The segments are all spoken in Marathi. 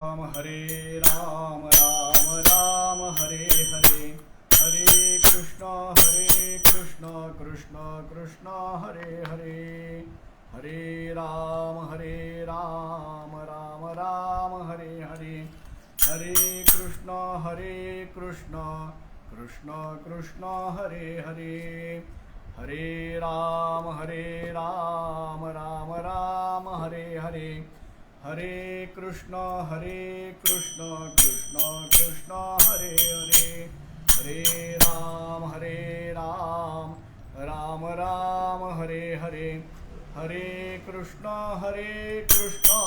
राम हरे राम राम राम हरे हरे हरे कृष्ण कृष्ण कृष्ण हरे हरे हरे राम राम राम हरे हरे हरे कृष्ण कृष्ण कृष्ण हरे हरे हरे राम राम हरे हरे हरे कृष्ण कृष्ण कृष्ण हरे हरे हरे राम राम हरे हरे हरे कृष्ण कृष्ण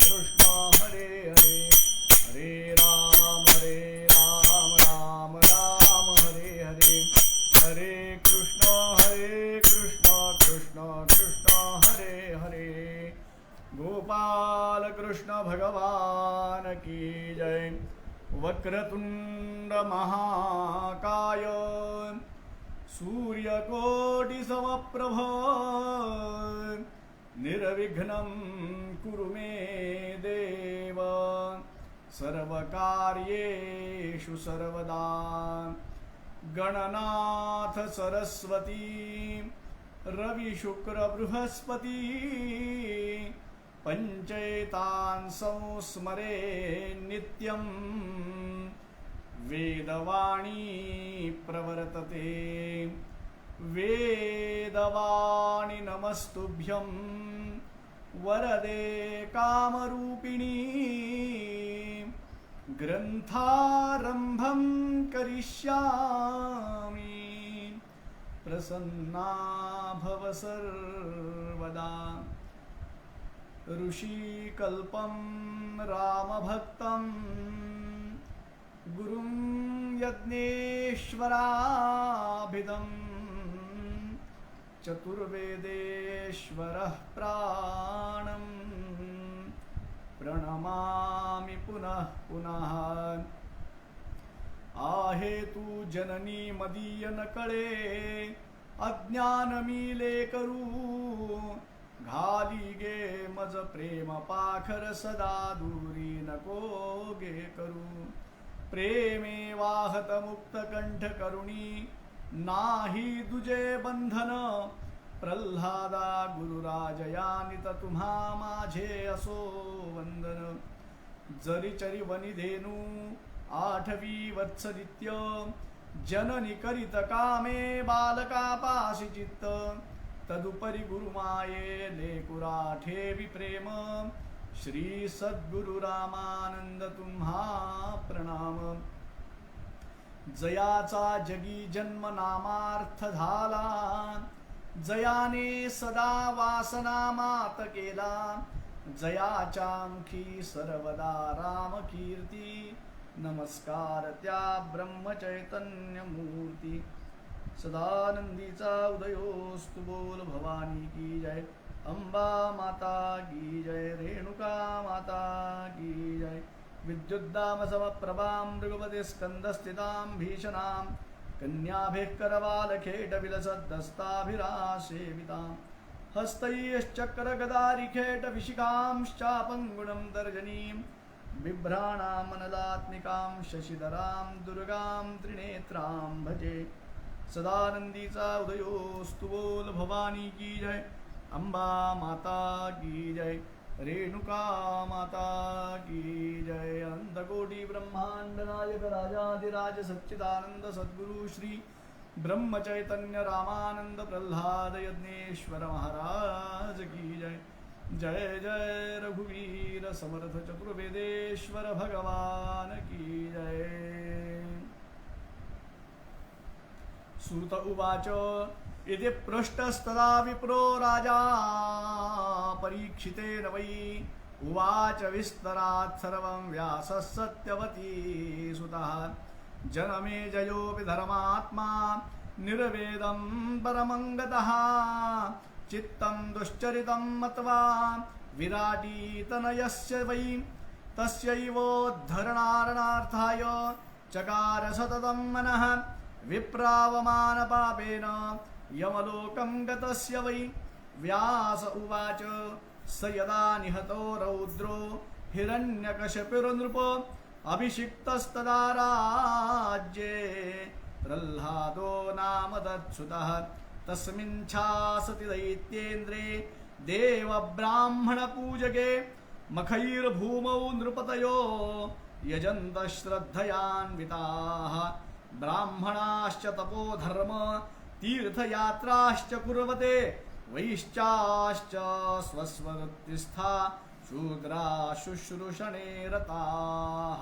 कृष्ण हरे हरे हरे राम राम हरे हरे हरे कृष्ण कृष्ण कृष्ण हरे हरे गोपाल कृष्ण भगवान की जय। वक्रतुंड महाकाय सूर्यकोटि समप्रभ निर्विघ्नं कुरु मे देव सर्वकार्येषु सर्वदा। गणनाथ सरस्वती रवि शुक्र बृहस्पति पंचैतान् संस्मरे नित्यं वेदवाणी प्रवर्तते वेदवाणी नमस्तुभ्यं वरदे कामरूपिणी ग्रंथारंभं करिष्यामि प्रसन्ना भव सर्वदा। ऋषिकल्पं रामभक्तं गुरुं यज्ञेश्वराभिधं चतुर्वेदेश्वरः प्राणं प्रणमामि पुनः पुनः। आहेतु जननी मदीय नकळे अज्ञानमीले करू घाली गे मज प्रेम पाखर सदा दूरी नको गे करू। प्रेमे वाहत मुक्त कंठ करुणी नाही दुजे बंधन प्रल्हादा गुरुराजयानित तुम्हा माझे असो वंदन। जरी चरी वनिधेनु आठवी वत्सदित्य जननी करीत कामे बालका पाशी चित्त। तदुपरी गुरुमाये लेकुराठे विप्रेम श्री सद्गुरु रामानंद तुम्हा प्रणाम। जयाचा जगी जन्म नामार्थ झाला जयाने सदा वासना मात केला। जयाच्या अंखी सर्वदा राम कीर्ती नमस्कार त्या ब्रह्मचैतन्य मूर्ती। सदानंदीचा उदयोस्तु बोल भवानी की जय। अंबा माता की जय रेणुका माता की जय। विद्युद्दाम समप्रभां मृगपति स्कंदस्थितां भीषणां कन्याभिक्करबालखेटविलसद्दस्ताभिरासेवितां हस्तैश्चक्रगदारिखेटविशिखांश्चापङ्गुणं तर्जनीं बिभ्राणामनलात्मिकां शशिधरां दुर्गां त्रिनेत्रां भजे। सदानंदीचा उदयोस्तु बोल भवानी की जय। अंबा माता की जय रेणुका माता की जय। अनंतकोटि ब्रह्मांड नायक राजाधिराज सच्चिदानंद सद्गुरु श्री ब्रह्मचैतन्य रामानंद प्रह्लाद यज्ञेश्वर महाराज की जय। जय जय रघुवीर समर्थ चतुर्वेदेश्वर भगवान की जय। सूत उवाच इति पृष्टस्तदा विप्रो राजा परीक्षितेन वै उवाच विस्तरात् सर्वं व्यासः सत्यवती सुतः। जनमे जयोऽपि धर्मात्मा निर्वेदं परमङ्गतः चित्तं दुश्चरितं मत्वा विराटीतनयस्य वै तस्यैवोद्धरणार्थाय चकार सततं मनः। विप्रावमान पापेन यमलोकं गतस्य वै व्यास उवाच स यदा निहतो रौद्रो हिरण्यकशिपुर्नृप अभिषिक्तस्तदा राज्ये प्रह्लादो नाम तत्सुतः तस्मिञ्छासति दैत्येन्द्रे देवब्राह्मणपूजके मखैर्भूमौ नृपतयो यजन्त श्रद्धयान्विताः ब्राह्मणाश्च तपोधर्म तीर्थयात्राश्च कुर्वते वैश्चाश्च स्वस्ववृत्तिस्था शूद्रा शुश्रूषणे रताः.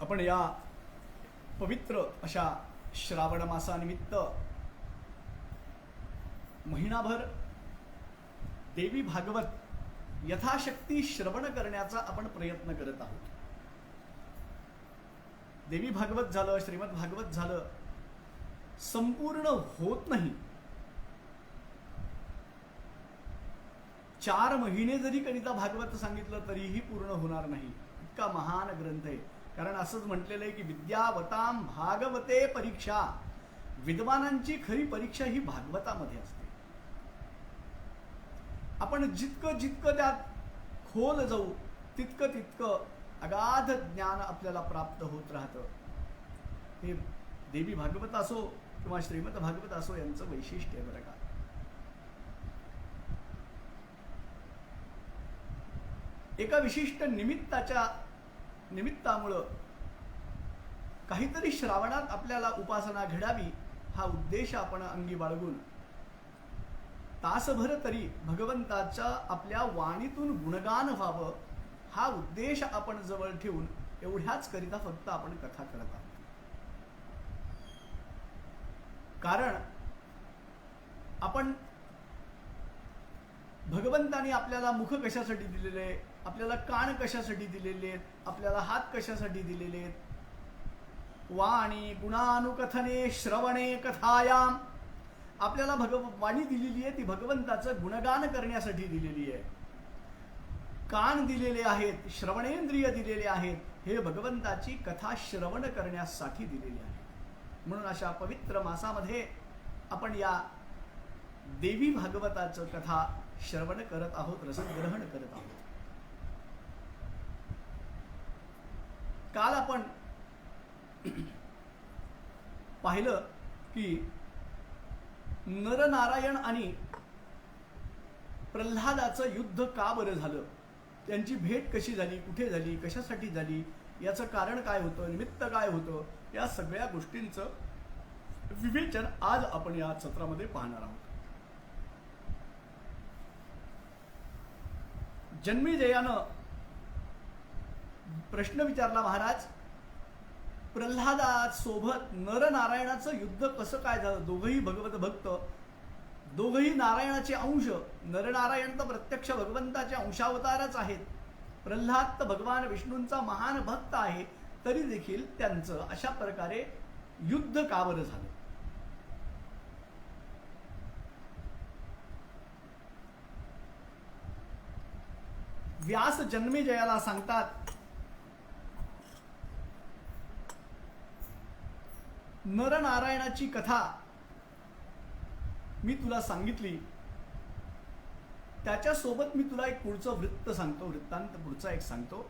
आपण या पवित्र अशा श्रावण मासानिमित्त महिनाभर देवी भागवत यथाशक्ती श्रवण करण्याचा आपण प्रयत्न करत आहोत. देवी भागवत झालं, श्रीमद भागवत झालं, संपूर्ण होत नाही. 4 महिने जरी करिता भागवत सांगितलं तरीही पूर्ण होणार नाही. इतका महान ग्रंथ आहे. कारण असंच म्हटलेलं आहे की विद्यावताम भागवते परीक्षा, विद्वानांची खरी परीक्षा ही भागवतामध्ये असते. आपण जितकं जितकं त्यात खोल जाऊ तितकं तितकं अगाध ज्ञान आपल्याला प्राप्त होत राहतं. हे देवी भागवत असो किंवा श्रीमद भागवत असो यांचं वैशिष्ट्य आहे बरं का. एका विशिष्ट निमित्तामुळं काहीतरी श्रावणात आपल्याला उपासना घडावी हा उद्देश आपण अंगी बाळगून तासभर तरी भगवंताच्या आपल्या वाणीतून गुणगान व्हावं हा उद्देश आपण जवळ ठेवून एवढ्याच करिता फक्त आपण कथा करत आहोत. कारण आपण भगवंतानी आपल्याला मुख कशासाठी दिलेले, आपल्याला कान कशासाठी दिलेले आहेत, आपल्याला हात कशासाठी दिलेले आहेत. वाणी गुणानुकथने श्रवणे कथायाम, आपल्याला वाणी दिलेली आहे ती भगवंताचं गुणगान करण्यासाठी दिलेली आहे. कान दिलेले आहेत, श्रवणेंद्रिय दिलेले आहेत, हे भगवंताची कथा श्रवण करण्यासाठी दिलेली आहे. म्हणून अशा पवित्र मासामध्ये आपण या देवी भागवताचं कथा श्रवण करत आहोत, रसग्रहण करत आहोत. काल आपण पाहिलं की नरनारायण आणि प्रल्हादाचं युद्ध का बरं झालं, त्यांची भेट कशी झाली, कुठे झाली, कशासाठी झाली, याचं कारण काय होतं, निमित्त काय होतं, या सगळ्या गोष्टींचं विवेचन आज आपण या सत्रामध्ये पाहणार आहोत. जन्मेजयानं प्रश्न विचारला, महाराज प्रल्हादासोबत नरनारायणाचं युद्ध कसं काय झालं. दोघंही भगवत भक्त, दोघंही नारायणाचे अंश. नरनारायण तर प्रत्यक्ष भगवंताचे अंशावतारच आहेत. प्रल्हाद तर भगवान विष्णूंचा महान भक्त आहे. तरी देखील त्यांचं अशा प्रकारे युद्ध का बरं झालं. व्यास जन्मेजयाला सांगतात, नरनारायणाची कथा मी तुला सांगितली, त्याच्यासोबत मी तुला एक पुढचं वृत्त सांगतो, वृत्तांत पुढचा एक सांगतो.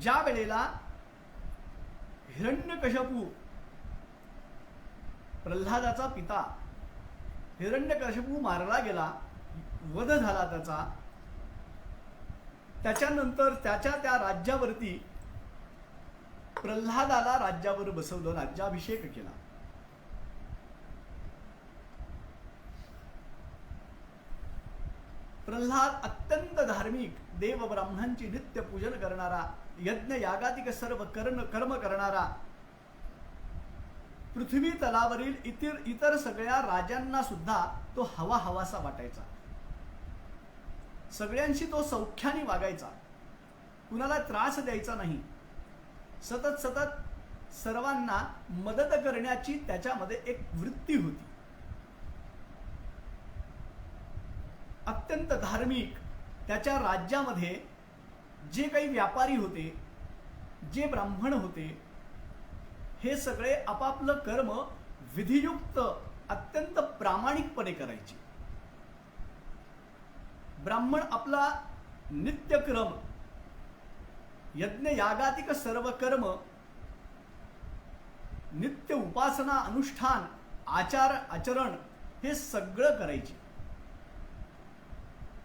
ज्या वेळेला हिरण्यकशिपू, प्रल्हादाचा पिता हिरण्यकशिपू मारला गेला, वध झाला त्याचा, त्याच्यानंतर त्याच्या त्या राज्यावरती प्रल्हादाला राज्यावर बसवलं, राज्याभिषेक केला. प्रल्हाद अत्यंत धार्मिक, देव ब्राह्मणांची नित्य पूजन करणारा, यज्ञ यागातिक सर्व कर्म करणारा, पृथ्वी तलावरील इतर सगळ्या राजांना सुद्धा तो हवासा वाटायचा. सगळ्यांशी तो सौख्याने वागायचा, कुणाला त्रास द्यायचा नाही. सतत सर्वांना मदत करण्याची त्याच्यामध्ये एक वृत्ती होती. अत्यंत धार्मिक. त्याच्या राज्यामध्ये जे काही व्यापारी होते, जे ब्राह्मण होते, हे सगळे आपापलं कर्म विधियुक्त अत्यंत प्रामाणिकपणे करायचे. ब्राह्मण आपला नित्यक्रम, यज्ञ यागातिक सर्व कर्म, नित्य उपासना, अनुष्ठान, आचार आचरण हे सगळं करायचे.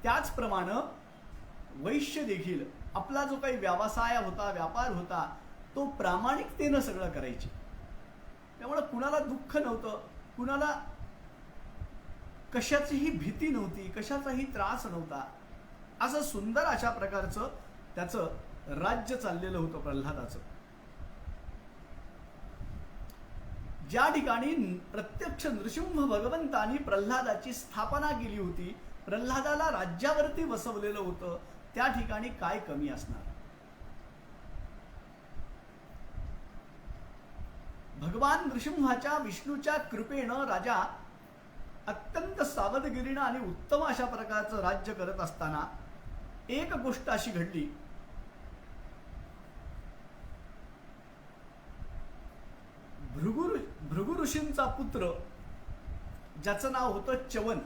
त्याचप्रमाणे वैश्य देखील आपला जो काही व्यवसाय होता, व्यापार होता, तो प्रामाणिकतेनं सगळं करायचे. त्यामुळे कुणाला दुःख नव्हतं, कुणाला कशाचीही भीती नव्हती, कशाचाही त्रास नव्हता. असं सुंदर अशा प्रकारचं त्याचं राज्य चाललेलं होतं प्रल्हादाचं. ज्या ठिकाणी प्रत्यक्ष नृसिंह भगवंतांनी प्रल्हादाची स्थापना केली होती, प्रल्हादाला राज्यावरती बसवलेलं होतं, त्या ठिकाणी काय कमी असणार. भगवान नृसिंहाच्या विष्णूच्या कृपेनं राजा अत्यंत सावधगिरीनं आणि उत्तम अशा प्रकारचं राज्य करत असताना एक गोष्ट अशी घडली. भृगु ऋषींचा पुत्र, ज्याचं नाव होतं च्यवन,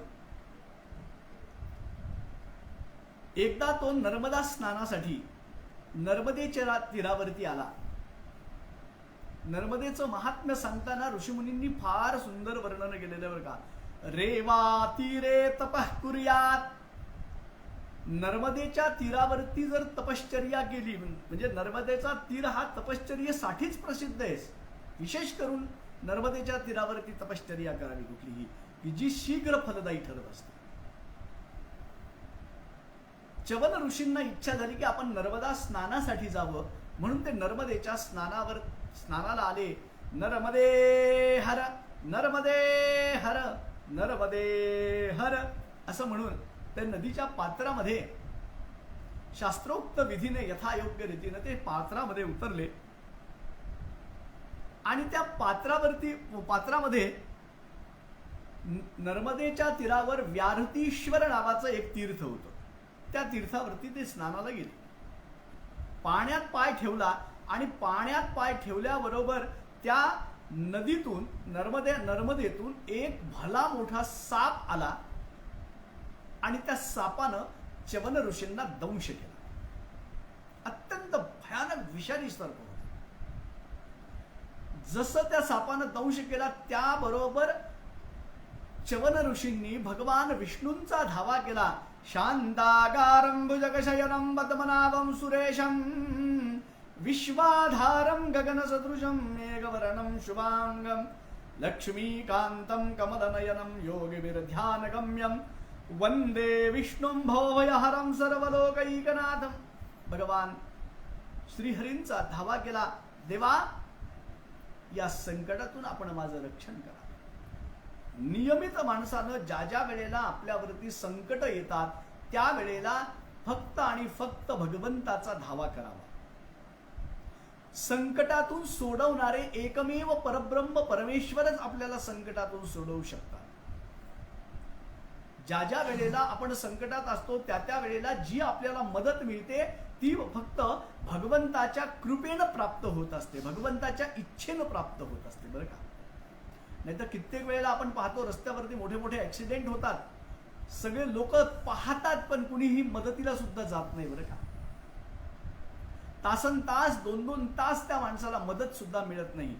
एकदा तो नर्मदा स्नानासाठी नर्मदेच्या तीरावरती आला. नर्मदेचं महात्म्य सांगताना ऋषीमुनींनी फार सुंदर वर्णन केलेलं बरं का. रेवा तीरे तपः कुर्यात. नर्मदेच्या तीरावरती जर तपश्चर्या केली, म्हणजे नर्मदेचा तीर हा तपश्चर्येसाठीच प्रसिद्ध आहे. विशेष करून नर्मदेच्या तीरावरती तपश्चर्या करावी कुठलीही, की जी शीघ्र फलदायी ठरत असते. च्यवन ऋषींना इच्छा झाली की आपण नर्मदा स्नानासाठी जावं, म्हणून ते नर्मदेच्या स्नानाला आले. नर्मदे हर नर्मदे हर नर्मदे हर असं म्हणून त्या नदीच्या पात्रामध्ये शास्त्रोक्त विधीने यथायोग्य रीतीने ते पात्रामध्ये उतरले. आणि त्या पात्रामध्ये नर्मदेच्या तीरावर व्याहृतीश्वर नावाचं एक तीर्थ होतं. त्या तीर्थावरती ते स्नानाला गेले. पाण्यात पाय ठेवला आणि पाण्यात पाय ठेवल्याबरोबर त्या नदीतून नर्मदेतून एक भला मोठा साप आला आणि त्या सापानं च्यवन ऋषींना दंश केला. अत्यंत भयानक विषारी सर्प होता. जसं त्या सापानं दंश केला त्याबरोबर च्यवन ऋषींनी भगवान विष्णूंचा धावा केला. शांताकारं भुजगशयनं पद्मनाभं सुरेशं विश्वाधारं गगनसदृशं मेघवर्णं शुभांगं लक्ष्मीकान्तं कमलनयनं योगिभिर्ध्यानगम्यं वंदे विष्णुं भवभयहरं सर्वलोकैकनाथं. भगवान श्रीहरींचा धावा केला. देवा, या संकटातून आपण माझं रक्षण करा. नियमित माणसानं ज्या ज्या वेळेला आपल्यावरती संकट येतात त्या वेळेला फक्त आणि फक्त भगवंताचा धावा करावा. संकटातून सोडवणारे एकमेव परब्रह्म परमेश्वरच आपल्याला संकटातून सोडवू शकतात. ज्या ज्या वेळेला आपण संकटात असतो त्या त्या वेळेला जी आपल्याला मदत मिळते ती फक्त भगवंताच्या कृपेनं प्राप्त होत असते, भगवंताच्या इच्छेनं प्राप्त होत असते बरं का. नाहीतर कित्येक वेळेला आपण पाहतो रस्त्यावरती मोठे मोठे ऍक्सिडेंट होतात, सगळे लोक पाहतात पण कुणीही मदतीला सुद्धा जात नाही बरं का. तासन तास 2-2 तास त्या माणसाला मदत सुद्धा मिळत नाही.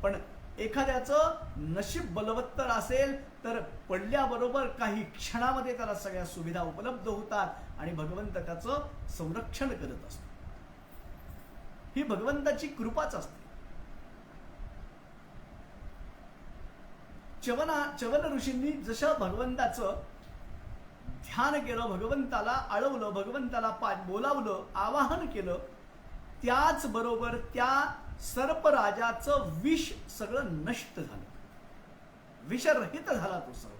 पण एखाद्याचं नशीब बलवत्तर असेल तर पडल्याबरोबर काही क्षणामध्ये त्याला सगळ्या सुविधा उपलब्ध होतात आणि भगवंत त्याचं संरक्षण करत असतो. ही भगवंताची कृपाच असते. च्यवन ऋषींनी जसं भगवंताचं ध्यान केलं, भगवंताला आळवलं, भगवंताला बोलावलं, आवाहन केलं, त्याचबरोबर त्या सर्पराजाचं विष सगळं नष्ट झालं, विषरहित झाला तो सर्प.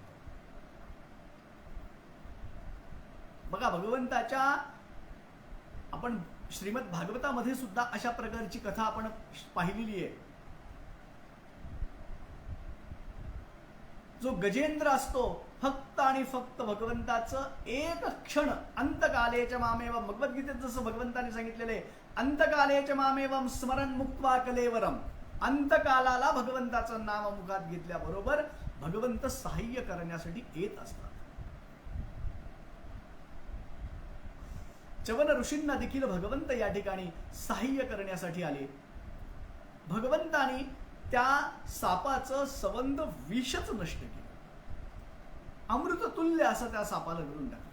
बघा, भगवंताच्या आपण श्रीमद भागवतामध्ये सुद्धा अशा प्रकारची कथा आपण पाहिलेली आहे. जो गजेंद्र असतो फक्त आणि फक्त भगवंताचं एक क्षण अंतकालेच मामेवम, भगवद्गीतेत जसं भगवंताने सांगितलेले अंतकालेच मामेवम स्मरण मुक्त्वा कलेवरम, अंतकालाला भगवंताचं नाम मुखात घेतल्याबरोबर भगवंत सहाय्य करण्यासाठी येत असतात. च्यवन ऋषींना देखील भगवंत या ठिकाणी सहाय्य करण्यासाठी आले. भगवंतानी त्या सापाचं संबंध विषच नष्ट केलं. अमृततुल्य असं त्या सापाला करून टाकलं.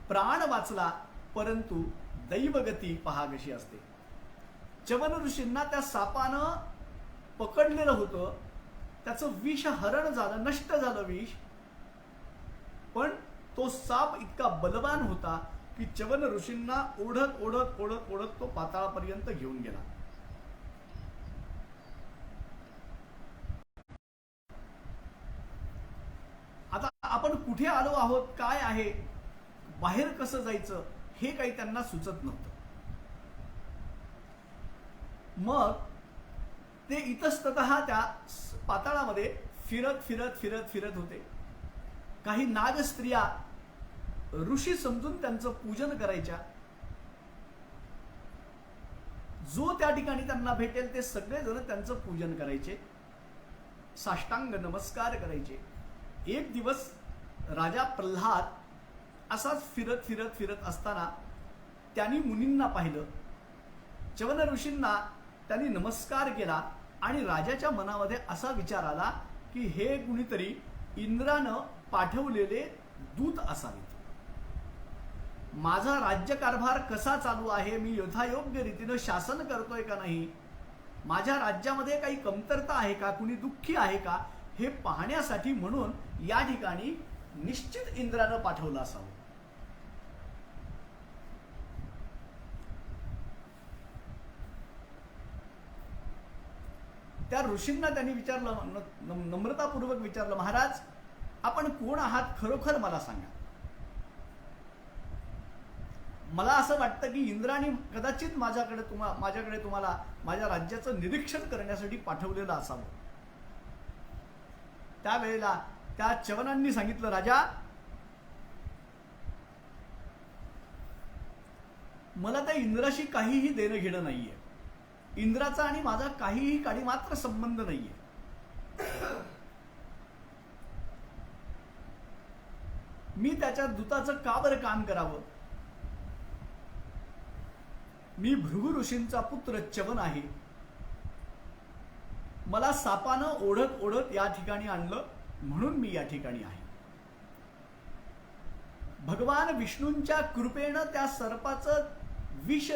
प्राण वाचला, परंतु दैवगती पहा कशी असते. च्यवन ऋषींना त्या सापानं पकडलेलं होतं, त्याचं विष हरण झालं, नष्ट झालं विष, पण तो साप इतका बलवान होता की च्यवन ऋषींना ओढत ओढत ओढत ओढत तो पाताळापर्यंत घेऊन गेला. आता आपण कुठे आलो आहोत, काय आहे, बाहेर कसं जायचं हे काही त्यांना सुचत नव्हतं. मग ते इतस्ततः त्या पाताळामध्ये फिरत फिरत फिरत फिरत होते. काही नाग स्त्रिया ऋषी समजून त्यांचं पूजन करायच्या. जो त्या ठिकाणी त्यांना भेटेल ते सगळेजण त्यांचं पूजन करायचे, साष्टांग नमस्कार करायचे. एक दिवस राजा प्रल्हाद असाच फिरत फिरत फिरत असताना त्यांनी मुनींना पाहिलं. च्यवन ऋषींना त्यांनी नमस्कार केला आणि राजाच्या मनामध्ये असा विचार आला की हे कुणीतरी इंद्रानं पाठवलेले दूत असावेत. माझा राज्यकारभार कसा चालू आहे, मी यथायोग्य रीतीनं शासन करतोय का नाही, माझ्या राज्यामध्ये काही कमतरता आहे का, कुणी दुःखी आहे का, हे पाहण्यासाठी म्हणून या ठिकाणी निश्चित इंद्रानं पाठवलं असावं. त्या ऋषींना त्यांनी विचारलं, नम्रतापूर्वक विचारलं, महाराज आपण कोण आहात, खरोखर मला सांगा. मला असं वाटतं की इंद्राने कदाचित माझ्याकडे तुम्हाला माझ्या राज्याचं निरीक्षण करण्यासाठी पाठवलेलं असावं. त्यावेळेला त्या च्यवनांनी सांगितलं, राजा मला त्या इंद्राशी काहीही देणं घेणं नाहीये. इंद्राचा आणि माझा काहीही काडी मात्र संबंध नाहीये. मी त्याच्या दूताचं का बरं काम करावं. मी भृगु ऋषींचा पुत्र च्यवन आहे. मला सापानं ओढत ओढत या ठिकाणी आणलं म्हणून मी या ठिकाणी आहे. भगवान विष्णूंच्या कृपेनं त्या सर्पाचं विष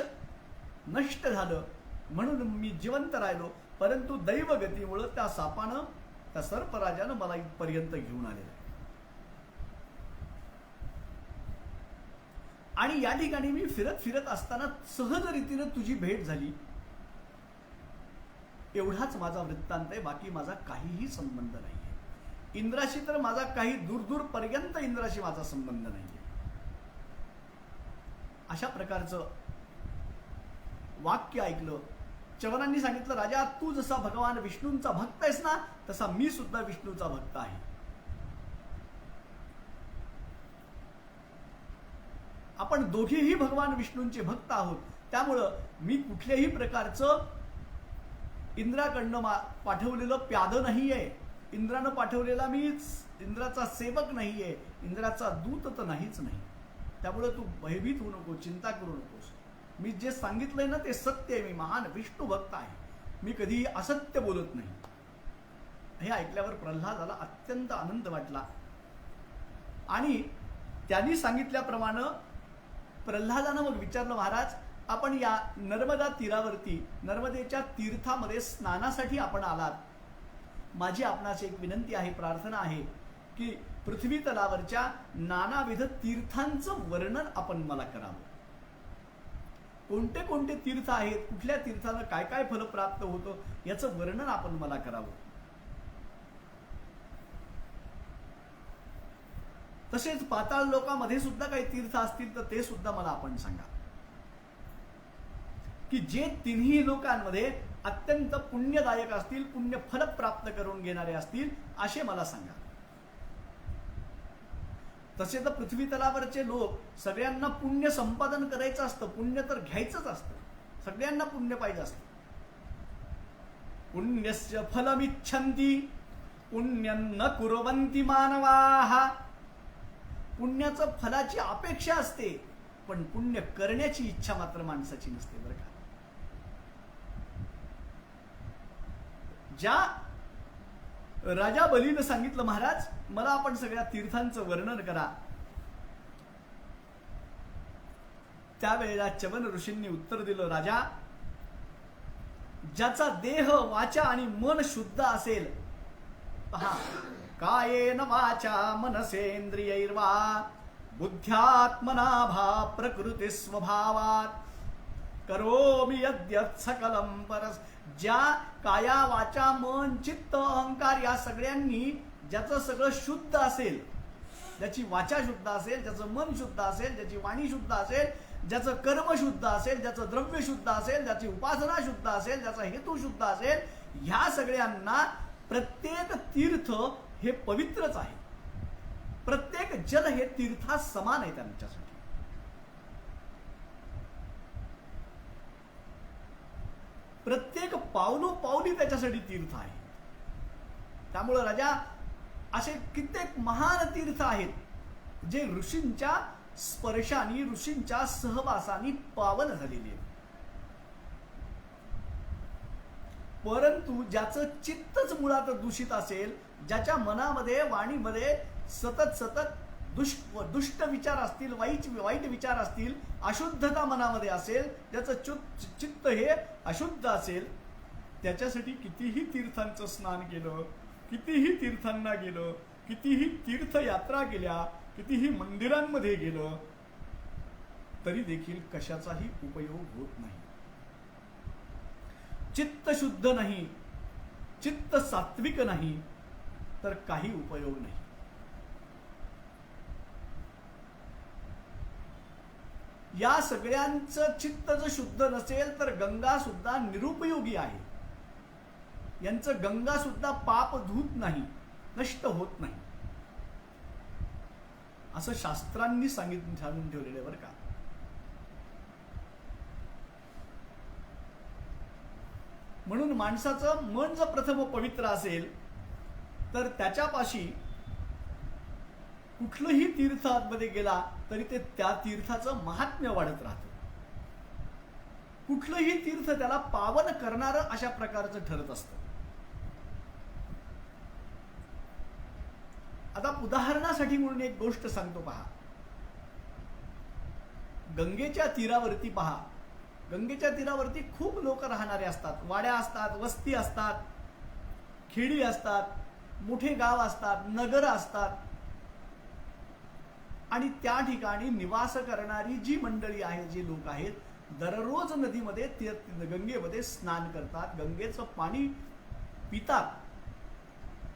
नष्ट झालं म्हणून मी जिवंत राहिलो, परंतु दैवगतीमुळे त्या सापानं, त्या सर्पराजानं मला इथपर्यंत घेऊन आलेलं आहे. आणि या ठिकाणी मी फिरत फिरत असताना सहज रीतीनं तुझी भेट झाली, एवढाच माझा वृत्तांत आहे. बाकी माझा काहीही संबंध नाहीये इंद्राशी. तर माझा काही दूर पर्यंत इंद्राशी माझा संबंध नाहीये. अशा प्रकारचं वाक्य ऐकलं. च्यवनांनी सांगितलं, राजा तू जसा भगवान विष्णूंचा भक्त आहेस ना, तसा मी सुद्धा विष्णूचा भक्त आहे. आपण दोघेही भगवान विष्णूंचे भक्त आहोत. त्यामुळं मी कुठल्याही प्रकारचं इंद्राकडनं पाठवलेलं प्याद नाहीये. इंद्रानं पाठवलेला मी इंद्राचा सेवक नाहीये, इंद्राचा दूत तर नाहीच नाही. त्यामुळं तू भयभीत होऊ नको, चिंता करू नकोस. मी जे सांगितलंय ना ते सत्य आहे. मी महान विष्णू भक्त आहे. मी कधीही असत्य बोलत नाही. हे ऐकल्यावर प्रल्हादाला अत्यंत आनंद वाटला आणि त्यांनी सांगितल्याप्रमाणे प्रल्हादानं मग विचारलं, महाराज आपण या नर्मदा तीरावरती, नर्मदेच्या तीर्थामध्ये स्नानासाठी आपण आलात. माझी आपणास एक विनंती आहे, प्रार्थना आहे की पृथ्वी तलावरच्या नानाविध तीर्थांचं वर्णन आपण मला करावं. कोणते कोणते तीर्थ आहेत, कुठल्या तीर्थाला काय काय फल प्राप्त होतं, याचं वर्णन आपण मला करावं. तसेच पाताळ लोकामध्ये सुद्धा काही तीर्थ असतील तर ते सुद्धा मला आपण सांगा, की जे तिन्ही लोकांमध्ये अत्यंत पुण्यदायक असतील, पुण्य फल प्राप्त करून घेणारे असतील, असे मला सांगा. तसे तर पृथ्वी तलावरचे लोक सगळ्यांना पुण्य संपादन करायचं असतं, पुण्य तर घ्यायचंच असतं, सगळ्यांना पुण्य पाहिजे असतं. पुण्यस्य फलमिच्छन्ति पुण्यं न कुर्वन्ति मानवाः पुण्याचं फलाची अपेक्षा असते, पण पुण्य करण्याची इच्छा मात्र माणसाची नसते बरं का. ज्या राजा बलीनं सांगितलं, महाराज मला आपण सगळ्या तीर्थांचं वर्णन करा, त्यावेळेला च्यवन ऋषींनी उत्तर दिलं, राजा ज्याचा देह वाचा आणि मन शुद्ध असेल, पहा, कायेन वाचा मनसेंद्रियैर्वा बुद्ध्यात्मना भा प्रकृती स्वभावात करोमि यद्यत् सकलम परस. ज्या काया वाचा मन चित्त अहंकार या सगळ्यांनी ज्याचं सगळं शुद्ध असेल, ज्याची वाचा शुद्ध असेल, ज्याचं मन शुद्ध असेल, ज्याची वाणी शुद्ध असेल, ज्याचं कर्म शुद्ध असेल, ज्याचं द्रव्य शुद्ध असेल, ज्याची उपासना शुद्ध असेल, ज्याचा हेतू शुद्ध असेल, ह्या सगळ्यांना प्रत्येक तीर्थ हे पवित्रच आहे. प्रत्येक जल हे तीर्थात समान आहे त्यांच्यासाठी. प्रत्येक पावली त्याच्यासाठी तीर्थ आहे. त्यामुळं राजा असे कित्येक महान तीर्थ आहेत जे ऋषींच्या स्पर्शाने, ऋषींच्या सहवासाने पावन झालेली आहेत. परंतु ज्याचं चित्तच मुळात दूषित असेल, ज्याच्या मनामध्ये वाणीमध्ये सतत दुष्ट विचार असतील, वाईट विचार असतील, अशुद्धता मनामध्ये असेल, त्याचं चित्त हे अशुद्ध असेल, त्याच्यासाठी कितीही तीर्थांचं स्नान केलं, कितीही तीर्थांना गेलं, कितीही तीर्थयात्रा केल्या, कितीही मंदिरांमध्ये गेलं, तरी देखील कशाचाही उपयोग होत नाही. चित्त शुद्ध नाही, चित्त सात्विक नाही, तर काही उपयोग नाही. या सगळ्यांचं चित्त जर शुद्ध नसेल तर गंगा सुद्धा निरुपयोगी आहे. यांचं गंगा सुद्धा पाप धूत नाही, नष्ट होत नाही, असं शास्त्रांनी सांगून ठेवलेलं आहे बरं का. म्हणून माणसाचं मन जर प्रथम पवित्र असेल तर त्याच्यापाशी कुठलंही तीर्थ आतमध्ये गेला तरी ते त्या तीर्थाचं महात्म्य वाढत राहतं. कुठलंही तीर्थ त्याला पावन करणारं अशा प्रकारचं ठरत असतं. आता उदाहरणासाठी म्हणून एक गोष्ट सांगतो पहा. गंगेच्या तीरावरती पहा, गंगेच्या तीरावरती खूप लोक राहणारे असतात, वाड्या असतात, वस्ती असतात, खेडी असतात, मोठे गाव असतात, नगर असतात, आणि त्या ठिकाणी निवास करणारी जी मंडळी आहेत, जे लोक आहेत, दररोज नदीमध्ये गंगेमध्ये स्नान करतात, गंगेचं पाणी पितात.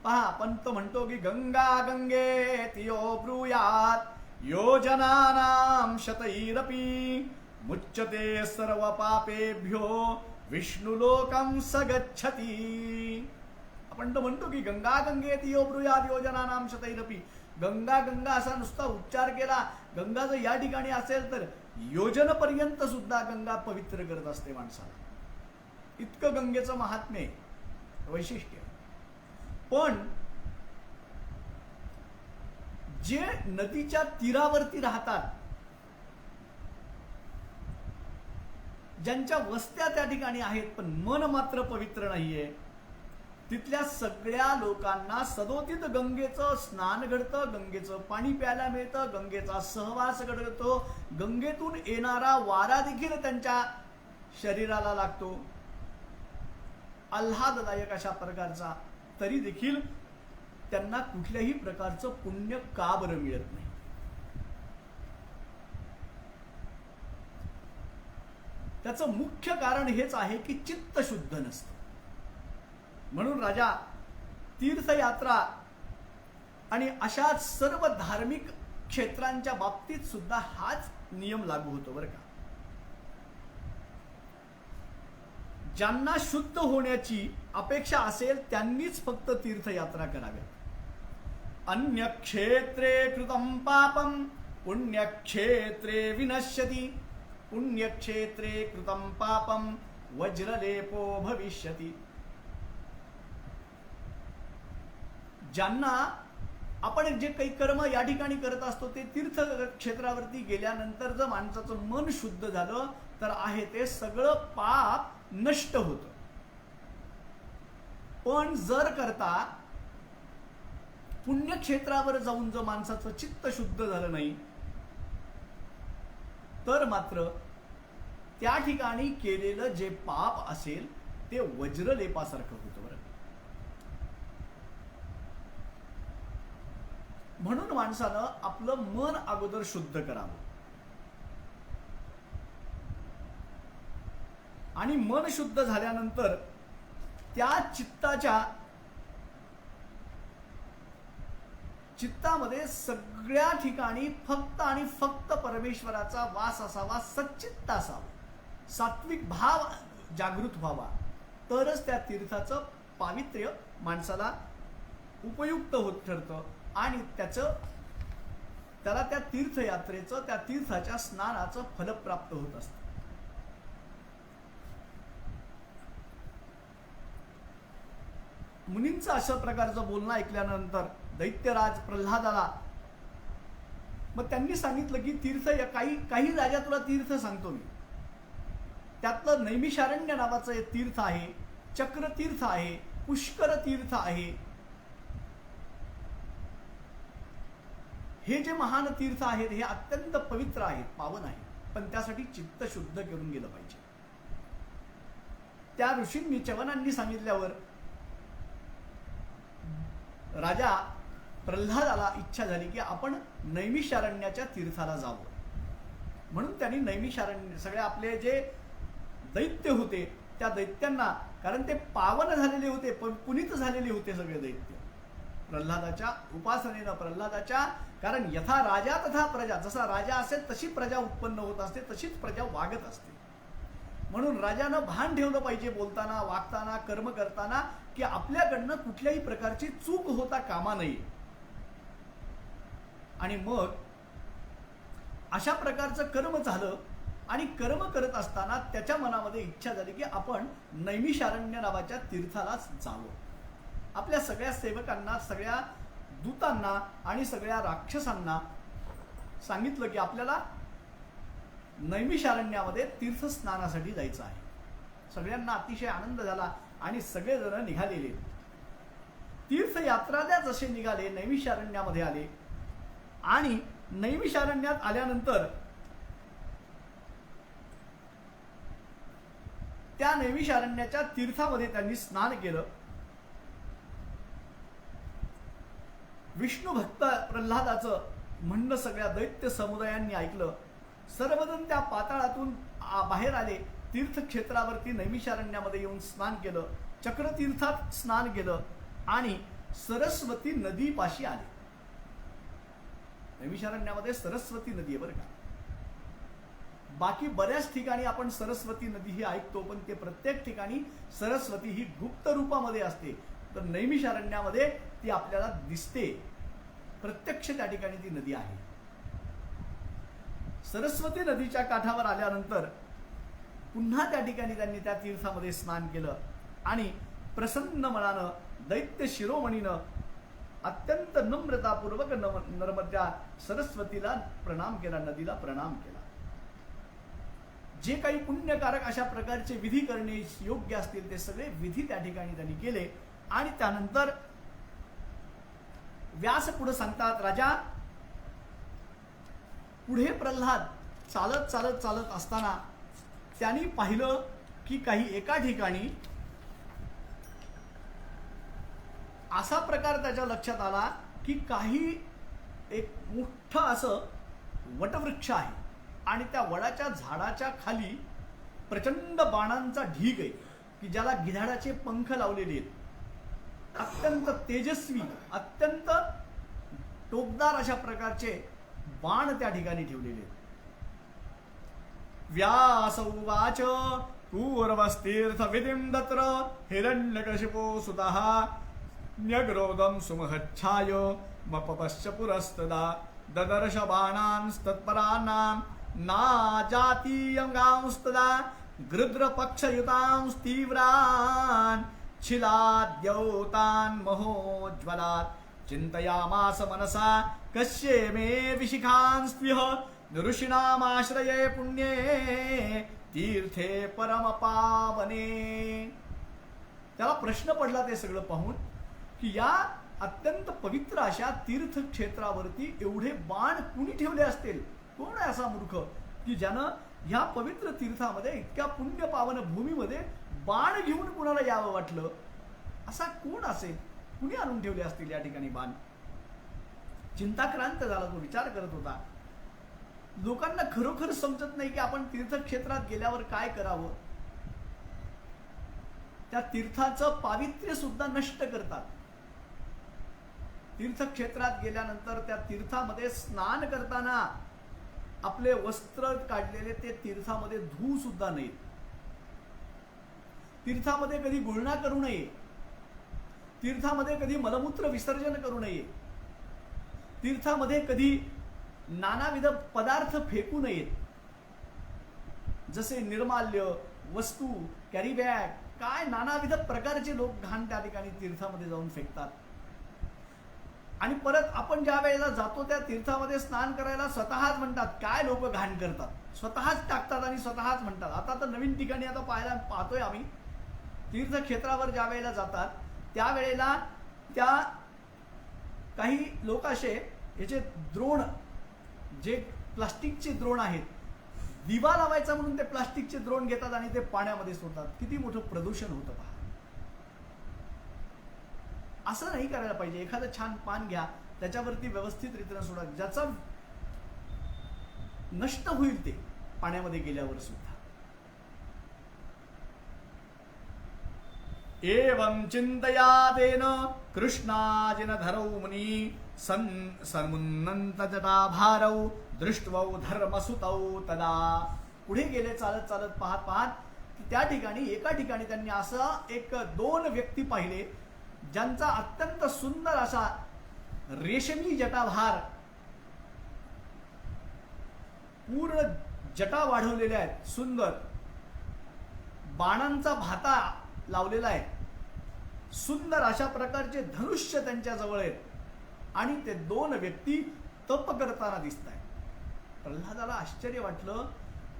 पहा, पंत म्हणतो की गंगा गंगे तियो ब्रूयात योजनानां शतैरपि मुच्यते सर्व पापेभ्यो विष्णुलोकं स गच्छति. आपण तो म्हणतो की गंगा गंगे तियो ब्रूयात योजनानां शतैरपि. गंगा गंगा असा नुसता उच्चार केला, गंगा जर या ठिकाणी असेल तर योजनपर्यंत सुद्धा गंगा पवित्र करत असते माणसाला. इतकं गंगेचं महात्म्य, वैशिष्ट्य. पण जे नदीच्या तीरावरती राहतात, ज्यांच्या वस्त्या त्या ठिकाणी आहेत, पण मन मात्र पवित्र नाहीये, तिथल्या सगळ्या लोकांना सदोदित गंगेचं स्नान घडतं, गंगेचं पाणी प्यायला मिळतं, गंगेचा सहवास घडतो, गंगेतून येणारा वारा देखील त्यांच्या शरीराला लागतो, आल्हाददायक अशा प्रकारचा. तरी देखील त्यांना कुठल्याही प्रकारचं पुण्य का बरं मिळत नाही? त्याचं मुख्य कारण हेच आहे की चित्त शुद्ध नसतं. म्हणून राजा तीर्थयात्रा आणि अशा सर्व धार्मिक क्षेत्रांच्या बाबतीत सुद्धा हाच नियम लागू होतो बरं का. ज्यांना शुद्ध होण्याची अपेक्षा असेल त्यांनीच फक्त तीर्थयात्रा कराव्या. अन्य क्षेत्रे कृतं पापं पुण्यक्षेत्रे विनश्यति, पुण्यक्षेत्रे कृतं पापं वज्रलेपो भविष्यति. ज्यांना आपण जे काही कर्म या ठिकाणी करत असतो ते तीर्थक्षेत्रावरती गेल्यानंतर जर माणसाचं मन शुद्ध झालं तर आहे ते सगळं पाप नष्ट होतं. पण जर करता पुण्यक्षेत्रावर जाऊन जर माणसाचं चित्त शुद्ध झालं नाही तर मात्र त्या ठिकाणी केलेलं जे पाप असेल ते वज्रलेपासारखं होतं. बरं, म्हणून माणसानं आपलं मन अगोदर शुद्ध करावं आणि मन शुद्ध झाल्यानंतर त्या चित्तामध्ये सगळ्या ठिकाणी फक्त आणि फक्त परमेश्वराचा वास असावा, सच्चित्त असावा, सात्विक भाव जागृत व्हावा, तरच त्या तीर्थाचं पावित्र्य माणसाला उपयुक्त होत ठरतं आणि त्याला त्या तीर्थयात्रेचं, त्या तीर्थाच्या स्नानाचं फल प्राप्त होत असतं. मुनींचं अशा प्रकारचं बोलणं ऐकल्यानंतर दैत्यराज प्रल्हादाला मग त्यांनी सांगितलं की तीर्थ काही राजा तुला तीर्थ सांगतो मी. त्यातलं नैमिषारण्य नावाचं एक तीर्थ आहे, चक्रतीर्थ आहे, पुष्कर तीर्थ आहे. हे जे महान तीर्थ आहेत हे अत्यंत पवित्र आहेत, पावन आहेत, पण त्यासाठी चित्त शुद्ध करून गेलं पाहिजे. त्या ऋषींनी चवनांनी सांगितल्यावर राजा प्रल्हादाला इच्छा झाली की आपण नैमिषारण्याच्या तीर्थाला जावं. म्हणून त्यांनी नैमिषारण्य सगळे आपले जे दैत्य होते त्या दैत्यांना, कारण ते पावन झालेले होते, पुनीत झालेले होते सगळे दैत्य प्रल्हादाच्या उपासनेनं, प्रल्हादाच्या, कारण यथा राजा तथा प्रजा, जसा राजा असेल तशी प्रजा उत्पन्न होत असते, तशीच प्रजा वागत असते. म्हणून राजानं भान ठेवलं पाहिजे बोलताना, वागताना, कर्म करताना की आपल्याकडनं कुठल्याही प्रकारची चूक होता कामा नये. आणि मग अशा प्रकारचं कर्म झालं आणि कर्म करत असताना त्याच्या मनामध्ये इच्छा झाली की आपण नैमिषारण्य नावाच्या तीर्थालाच जावं. आपल्या सगळ्या सेवकांना, सगळ्या दूतांना आणि सगळ्या राक्षसांना सांगितलं की आपल्याला नैमिषारण्यामध्ये तीर्थस्नानासाठी जायचं आहे. सगळ्यांना अतिशय आनंद झाला आणि सगळेजण निघालेले. तीर्थयात्राला जसे निघाले नैमिषारण्यामध्ये आले आणि नैमिषारण्यात आल्यानंतर त्या नैमिषारण्याच्या तीर्थामध्ये त्यांनी स्नान केलं. विष्णू भक्त प्रल्हादाचं म्हणणं सगळ्या दैत्य समुदायांनी ऐकलं. सर्वजण त्या पाताळातून बाहेर आले, तीर्थक्षेत्रावरती नैमिषारण्यामध्ये येऊन स्नान केलं, चक्रतीर्थात स्नान केलं आणि सरस्वती नदीपाशी आले. नैमिषारण्यामध्ये सरस्वती नदी आहे बरं का. बाकी बऱ्याच ठिकाणी आपण सरस्वती नदी ही ऐकतो, पण ते प्रत्येक ठिकाणी सरस्वती ही गुप्त रूपामध्ये असते. तर नैमिषारण्यामध्ये ती आपल्याला दिसते, प्रत्यक्ष त्या ठिकाणी ती नदी आहे. सरस्वती नदीच्या काठावर आल्यानंतर पुन्हा त्या ठिकाणी त्यांनी त्या तीर्थामध्ये स्नान केलं आणि प्रसन्न मनानं दैत्य शिरोमणीनं अत्यंत नम्रतापूर्वक नर्मदा सरस्वतीला प्रणाम केला, नदीला प्रणाम केला. जे काही पुण्यकारक अशा प्रकारचे विधी करणे योग्य असतील ते सगळे विधी त्या ठिकाणी त्यांनी केले. आणि त्यानंतर व्यास पुढे सांगतात, राजा पुढे प्रल्हाद चालत चालत चालत असताना त्यांनी पाहिलं की काही एका ठिकाणी असा प्रकार त्याच्या लक्षात आला की काही एक मोठं असं वटवृक्ष आहे आणि त्या वडाच्या झाडाच्या खाली प्रचंड बाणांचा ढीग आहे की ज्याला गिधाडाचे पंख लावलेले आहेत. अत्यंत तेजस्वी, अत्यंत टोकदार अशा प्रकारचे बाण त्या ठिकाणी ठेवलेले आहेत. व्यास उवाच पूर्वस्तीर्थ विधिं तत्र हिरण्यकशिपो सुतः न्यग्रोदं सुमहच्छाय मपपश्च पुरस्तदा ददर्श बाणांस्तत्पराणां नाजातीयंगांस्तदा गृद्रपक्षयुतांस्तीव्रान् छिलाद्यौतान् महोज्ज्वलात् चिंतयामास मनसा कश्ये मे विशिखांस्त्विह ऋषीणामाश्रये पुण्ये तीर्थे परम पावने. त्याला प्रश्न पडला ते सगळं पाहून की या अत्यंत पवित्र अशा तीर्थक्षेत्रावरती एवढे बाण कुणी ठेवले असतील. कोण आहे असा मूर्ख की ज्यानं ह्या पवित्र तीर्थामध्ये इतक्या पुण्य पावन भूमीमध्ये बाण घेऊन कुणाला यावं वाटलं. असा कोण असेल, कुणी आणून ठेवले असतील या ठिकाणी बाण. चिंताक्रांत झाला तो, विचार करत होता. लोकांना खरोखर समजत नाही की आपण तीर्थक्षेत्रात गेल्यावर काय करावं. त्या तीर्थाचं पावित्र्य सुद्धा नष्ट करतात. तीर्थक्षेत्रात गेल्यानंतर त्या तीर्थामध्ये स्नान करताना आपले वस्त्र काढलेले ते तीर्थामध्ये धुवू सुद्धा नये. तीर्थामध्ये कधी गुळणा करू नये. तीर्थामध्ये कधी मलमूत्र विसर्जन करू नये. तीर्थामध्ये कधी नानाविध पदार्थ फेकू नयेत. जसे निर्माल्य वस्तू, कॅरी बॅग, काय नानाविध प्रकारचे लोक घाण त्या ठिकाणी तीर्थामध्ये जाऊन फेकतात. आणि परत आपण ज्या वेळेला जातो त्या तीर्थामध्ये स्नान करायला स्वतःच म्हणतात काय लोक घाण करतात, स्वतःच टाकतात आणि स्वतःच म्हणतात. आता तर नवीन ठिकाणी आता पाहतोय आम्ही, तीर्थक्षेत्रावर ज्या वेळेला जातात त्यावेळेला त्या काही लोक असे याचे द्रोण, जे प्लास्टिकचे द्रोण आहेत, दिवा लावायचा म्हणून ते प्लास्टिकचे द्रोण घेतात आणि ते पाण्यामध्ये सोडतात. किती मोठं प्रदूषण होतं पहा. असं नाही करायला पाहिजे. एखादं छान पान घ्या, त्याच्यावरती व्यवस्थित रीतीने सोडा, ज्याचा नष्ट होईल ते पाण्यामध्ये गेल्यावर सुद्धा. एवं चिंतयादेन कृष्णाजिन धरौ मुनी सन्मुन्नंत जटाभारौ दृष्ट्वौ धर्मसुतौ तदा. पुढे गेले चालत चालत पाहत पाहत त्या ठिकाणी एका ठिकाणी त्यांनी असं एक दोन व्यक्ती पाहिले ज्यांचा अत्यंत सुंदर असा रेशमी जटाभार, पूर्ण जटा वाढवलेल्या आहेत, सुंदर बाणांचा भाता लावलेला आहे, सुंदर अशा प्रकारचे धनुष्य त्यांच्या जवळ आहेत आणि ते दोन व्यक्ती तप करताना दिसत आहेत. प्रल्हादाला आश्चर्य वाटलं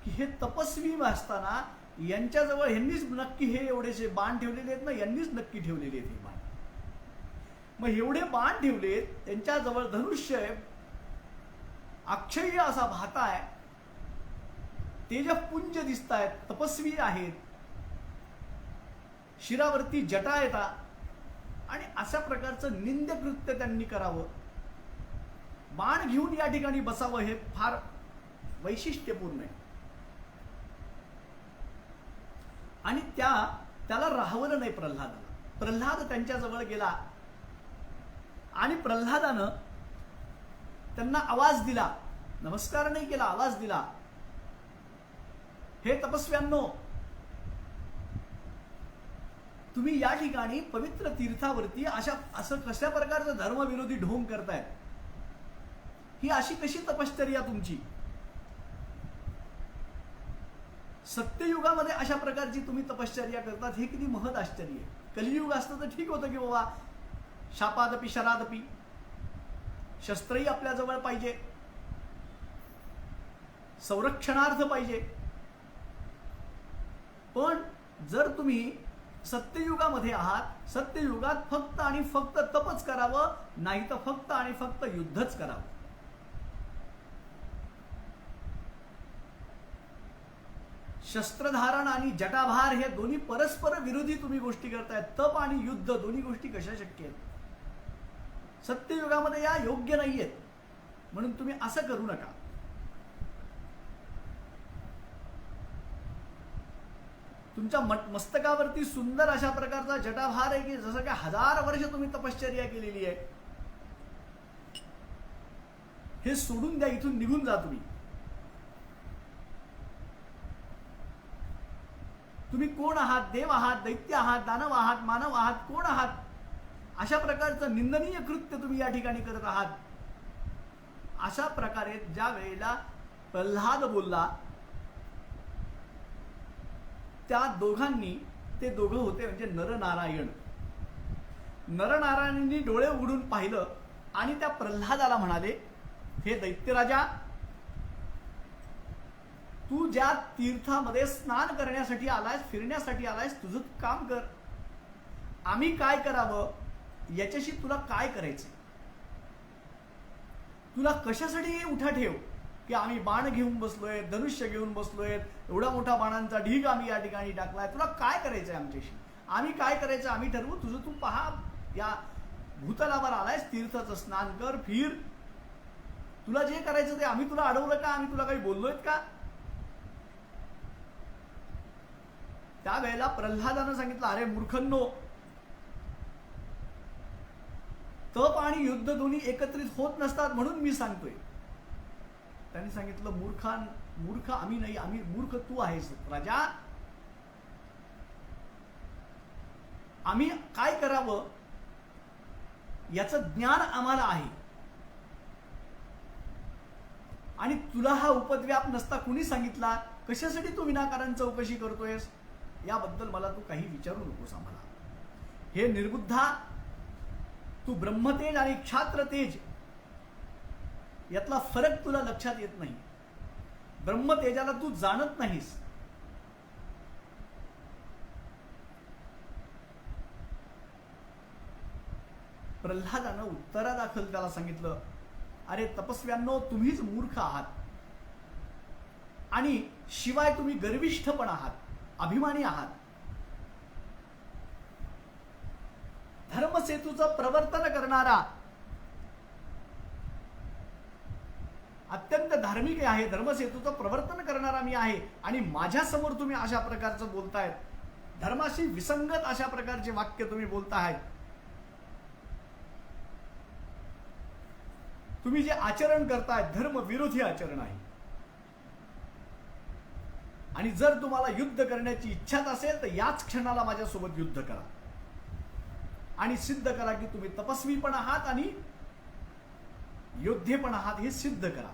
की हे तपस्वी असताना यांच्याजवळ यांनीच नक्की हे एवढेसे बाण ठेवलेले आहेत ना, यांनीच नक्की ठेवलेले आहेत हे बाण. मग एवढे बाण ठेवलेत, त्यांच्याजवळ धनुष्य आहे, अक्षय्य असा भाता आहे, तेजपुंज दिसत आहेत, तपस्वी आहेत, शिरावरती जटा येतात आणि अशा प्रकारचं निंद्य कृत्य त्यांनी करावं, बाण घेऊन या ठिकाणी बसावं, हे फार वैशिष्ट्यपूर्ण आहे. आणि त्याला राहवलं नाही प्रल्हादाला. प्रल्हाद त्यांच्याजवळ गेला आणि प्रल्हादानं त्यांना आवाज दिला, नमस्कार नाही केला, आवाज दिला, हे तपस्व्यांनो, तुम्ही या ठिकाणी पवित्र तीर्थावरती असं कशा प्रकारचं धर्मविरोधी ढोंग करतायत, ही अशी कशी तपश्चर्या तुमची? सत्ययुगामध्ये अशा प्रकारची तुम्ही तपश्चर्या करतात, हे किती महत् आश्चर्य आहे. कलियुग असतं तर ठीक होतं की बाबा शापादपी शरादपी, शस्त्रही आपल्याजवळ पाहिजे, संरक्षणार्थ पाहिजे. पण जर तुम्ही सत्ययुगामध्ये आहात, सत्ययुगात फक्त आणि फक्त तपच करावं, नाही तर फक्त आणि फक्त युद्धच करावं. शस्त्रधारण आणि जटाभार हे दोन्ही परस्पर विरोधी तुम्ही गोष्टी करताय. तप आणि युद्ध दोन्ही गोष्टी कशा शक्य आहेत? सत्ययुगामध्ये या योग्य नाहीयेत, म्हणून तुम्ही असं करू नका. तुमच्या मस्तकावरती सुंदर अशा प्रकारचा जटाभार आहे की जसं की 1000 वर्ष तुम्ही तपश्चर्या केलेली आहे. हे सोडून द्या, इथून निघून जा. तुम्ही कोण आहात? देव आहात, दैत्य आहात, दानव आहात, मानव आहात, कोण आहात? अशा प्रकारचं निंदनीय कृत्य तुम्ही या ठिकाणी करत आहात. अशा प्रकारे ज्या वेळेला प्रल्हाद बोलला, त्या दोघांनी, ते दोघं होते म्हणजे नरनारायण, नरनारायणांनी डोळे उघडून पाहिलं आणि त्या प्रल्हादाला म्हणाले, हे दैत्यराजा, तू ज्या तीर्थामध्ये स्नान करण्यासाठी आलायस, फिरण्यासाठी आलायस, तुझं काम कर. आम्ही काय करावं याच्याशी तुला काय करायचं? तुला कशासाठी उठा ठेव की आम्ही बाण घेऊन बसलोय, धनुष्य घेऊन बसलोय, एवढा मोठा बाणांचा ढीग आम्ही या ठिकाणी टाकलाय, तुला काय करायचंय आमच्याशी? आम्ही काय करायचं आम्ही ठरवू, तुझं तू पहा. या भूतलावर आलायस, तीर्थाचं स्नान कर, फिर, तुला जे करायचं ते. आम्ही तुला अडवलं का? आम्ही तुला काही बोललोय का? त्यावेळेला प्रल्हादानं सांगितलं, अरे मूर्खंनो, तप आणि युद्ध दोन्ही एकत्रित होत नसतात म्हणून मी सांगतोय. त्यांनी सांगितलं, मूर्ख आम्ही नाही, आम्ही मूर्ख तू आहेस राजा. आम्ही काय करावं याचं ज्ञान आम्हाला आहे, आणि तुला हा उपद्व्याप नसता कुणी सांगितला? कशासाठी तू विनाकारण चौकशी करतोयस? याबद्दल मला तू काही विचारू नकोस आम्हाला. हे निर्बुद्धा, तू ब्रह्मतेज आणि क्षात्रतेज यातला फरक तुला लक्षात येत नाही. ब्रह्मतेजाला तू जाणत नाहीस. प्रल्हादानं उत्तरादाखल त्याला सांगितलं, अरे तपस्व्यांनो, तुम्हीच मूर्ख आहात, आणि शिवाय तुम्ही गर्विष्ठ पण आहात, अभिमानी आहात. धर्मसेतूचं प्रवर्तन करणारा, अत्यंत धार्मिक आहे, धर्मसेतूचं प्रवर्तन करणारा मी आहे, आणि माझ्या समोर तुम्ही अशा प्रकारचं बोलतायत, धर्माशी विसंगत अशा प्रकारचे वाक्य तुम्ही बोलतायत. तुम्ही जे आचरण करताय धर्म विरोधी आचरण आहे. आणि जर तुम्हाला युद्ध करण्याची इच्छा असेल तर याच क्षणाला माझ्यासोबत युद्ध करा आणि सिद्ध करा की तुम्ही तपस्वी पण आहात आणि योद्धे पण आहात, हे सिद्ध करा.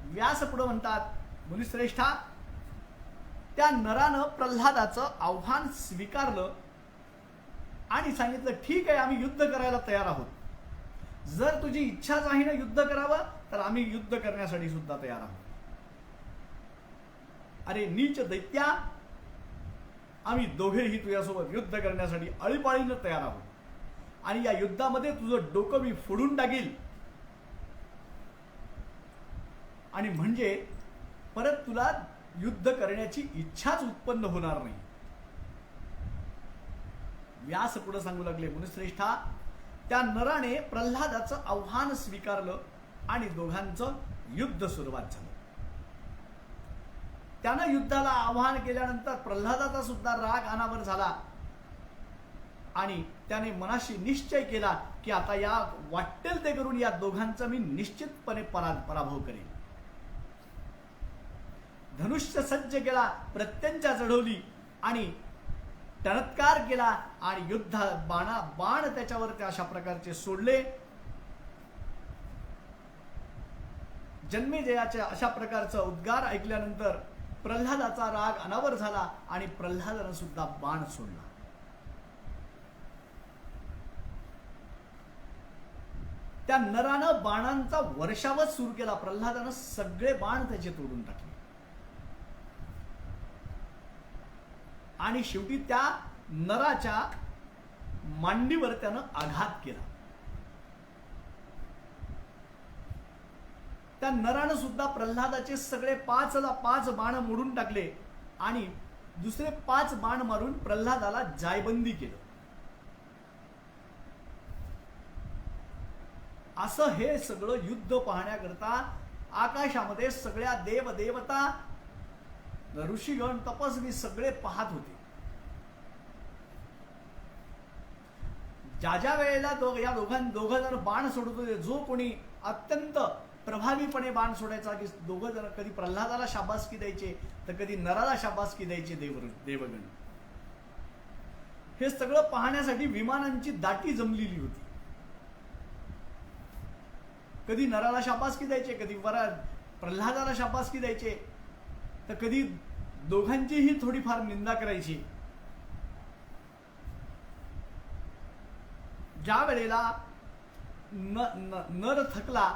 व्यास पुढे म्हणतात, मुनिश्रेष्ठा, त्या नरानं प्रल्हादाचं आव्हान स्वीकारलं आणि सांगितलं, ठीक आहे, आम्ही युद्ध करायला तयार आहोत. जर तुझी इच्छाच आहे ना युद्ध करावं, तर आम्ही युद्ध करण्यासाठी सुद्धा तयार आहोत. अरे नीच दैत्या, आम्ही दोघेही तुझ्यासोबत युद्ध करण्यासाठी आळीपाळीनं तयार आहोत, आणि या युद्धामध्ये तुझं डोकं मी फोडून टाकील, आणि म्हणजे परत तुला युद्ध करण्याची इच्छाच उत्पन्न होणार नाही. व्यास पुढे सांगू लागले, मुनिश्रेष्ठा, त्या नराने प्रल्हादाचं आव्हान स्वीकारलं आणि दोघांचं युद्ध सुरुवात झालं. त्यानं युद्धाला आव्हान केल्यानंतर प्रल्हादाचा सुद्धा राग अनावर झाला आणि त्याने मनाशी निश्चय केला की आता या वाटेल ते करून या दोघांचा मी निश्चितपणे पराभव करेन. धनुष्य सज्ज केला, प्रत्यंचा चढवली आणि टणत्कार केला आणि युद्ध बाण त्याच्यावर अशा प्रकारचे सोडले. जन्मेजयाचे अशा प्रकारचा उद्गार ऐकल्यानंतर प्रल्हादाचा राग अनावर झाला आणि प्रल्हादानं सुद्धा बाण सोडला. त्या नरानं बाणांचा वर्षावच सुरू केला. प्रल्हादानं सगळे बाण त्याचे तोडून टाकले आणि शेवटी त्या नराच्या मांडीवर त्यानं आघात केला. त्या नरानं सुद्धा प्रल्हादाचे सगळे 5 बाण मोडून टाकले आणि दुसरे 5 बाण मारून प्रल्हादाला जायबंदी केलं. असं हे सगळं युद्ध पाहण्याकरता आकाशामध्ये सगळ्या देवदेवता, ऋषीगण, तपस्वी सगळे पाहत होते. ज्या ज्या वेळेला या दोघ जण बाण सोडत होते, जो कोणी अत्यंत प्रभावीपणे बाण सोडायचा, की दोघ जण कधी प्रल्हादाला शाबासकी द्यायचे तर कधी नराला शाबासकी द्यायचे देवगण. हे सगळं पाहण्यासाठी विमानांची दाटी जमलेली होती. कधी नराला शाबासकी द्यायचे, कधी प्रल्हादाला शाबासकी द्यायचे, तर कधी दोघांचीही थोडीफार निंदा करायची. ज्या वेळेला नर थकला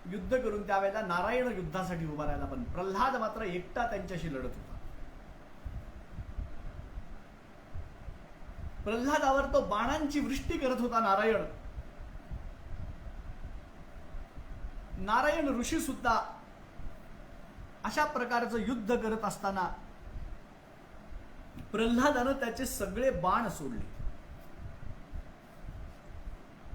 युद्ध करून, त्यावेळेला नारायण युद्धासाठी उभा राहिला, पण प्रल्हाद मात्र एकटा त्यांच्याशी लढत होता. प्रल्हादावर तो बाणांची वृष्टी करत होता नारायण. नारायण ऋषी सुद्धा अशा प्रकारचं युद्ध करत असताना प्रल्हादानं त्याचे सगळे बाण सोडले.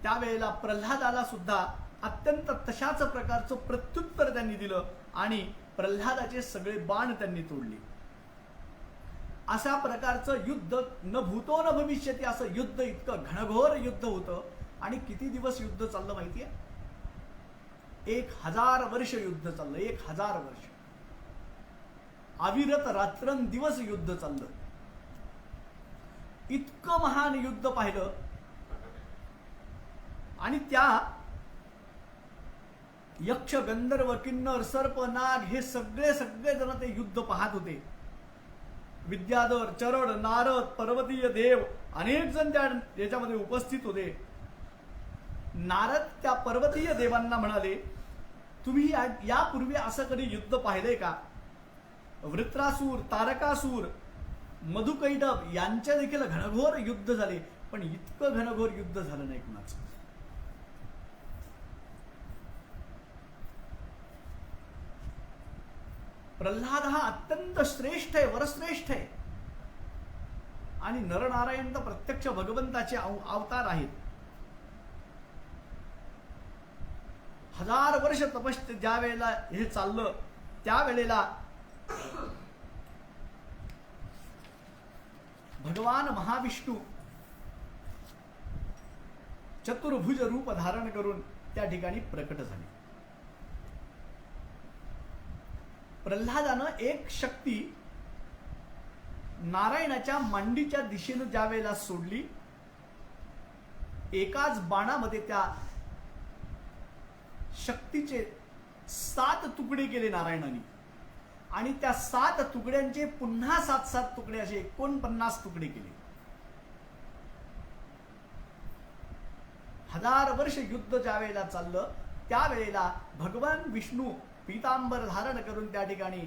त्यावेळेला प्रल्हादाला सुद्धा अत्यंत तशाच प्रकारचं प्रत्युत्तर त्यांनी दिलं आणि प्रल्हादाचे सगळे बाण त्यांनी तोडले. अशा प्रकारचं युद्ध न भूतो न भविष्यती असं युद्ध, इतकं घनघोर युद्ध होतं. आणि किती दिवस युद्ध चाललं माहितीये? 1000 वर्ष युद्ध चाललं. 1000 वर्ष अविरत रात्रंदिवस युद्ध चाललं. इतकं महान युद्ध पाहिलं. आणि त्या यक्ष गंधर्व किन्नर सर्प नाग हे सगळे जण ते युद्ध पाहत होते. विद्याधर, चरड, नारद, पर्वतीय देव अनेक जण त्या याच्यामध्ये उपस्थित होते. नारद त्या पर्वतीय देवांना म्हणाले, तुम्ही यापूर्वी असं कधी युद्ध पाहिलंय का? वृत्रासूर, तारकासूर, मधुकैटभ यांच्या देखील घनघोर युद्ध झाले, पण इतकं घनघोर युद्ध झालं नाही कुणाचं. प्रल्हाद हा अत्यंत श्रेष्ठ आहे, वरश्रेष्ठ आहे. आणि नरनारायण तर प्रत्यक्ष भगवंताचे अवतार आहेत. 1000 वर्ष तपश्चर्या ज्या वेळेला हे चाललं, त्यावेळेला भगवान महाविष्णू चतुर्भुज रूप धारण करून त्या ठिकाणी प्रकट झाले. प्रल्हादानं एक शक्ती नारायणाच्या मांडीच्या दिशेनं ज्या वेळेला सोडली, एकाच बाणामध्ये त्या शक्तीचे 7 तुकडे केले नारायणाने. आणि त्या 7 तुकड्यांचे पुन्हा 7 तुकडे असे 49 तुकडे केले. 1000 वर्ष युद्ध ज्या वेळेला चाललं, त्यावेळेला भगवान विष्णू पीतांबर धारण करून त्या ठिकाणी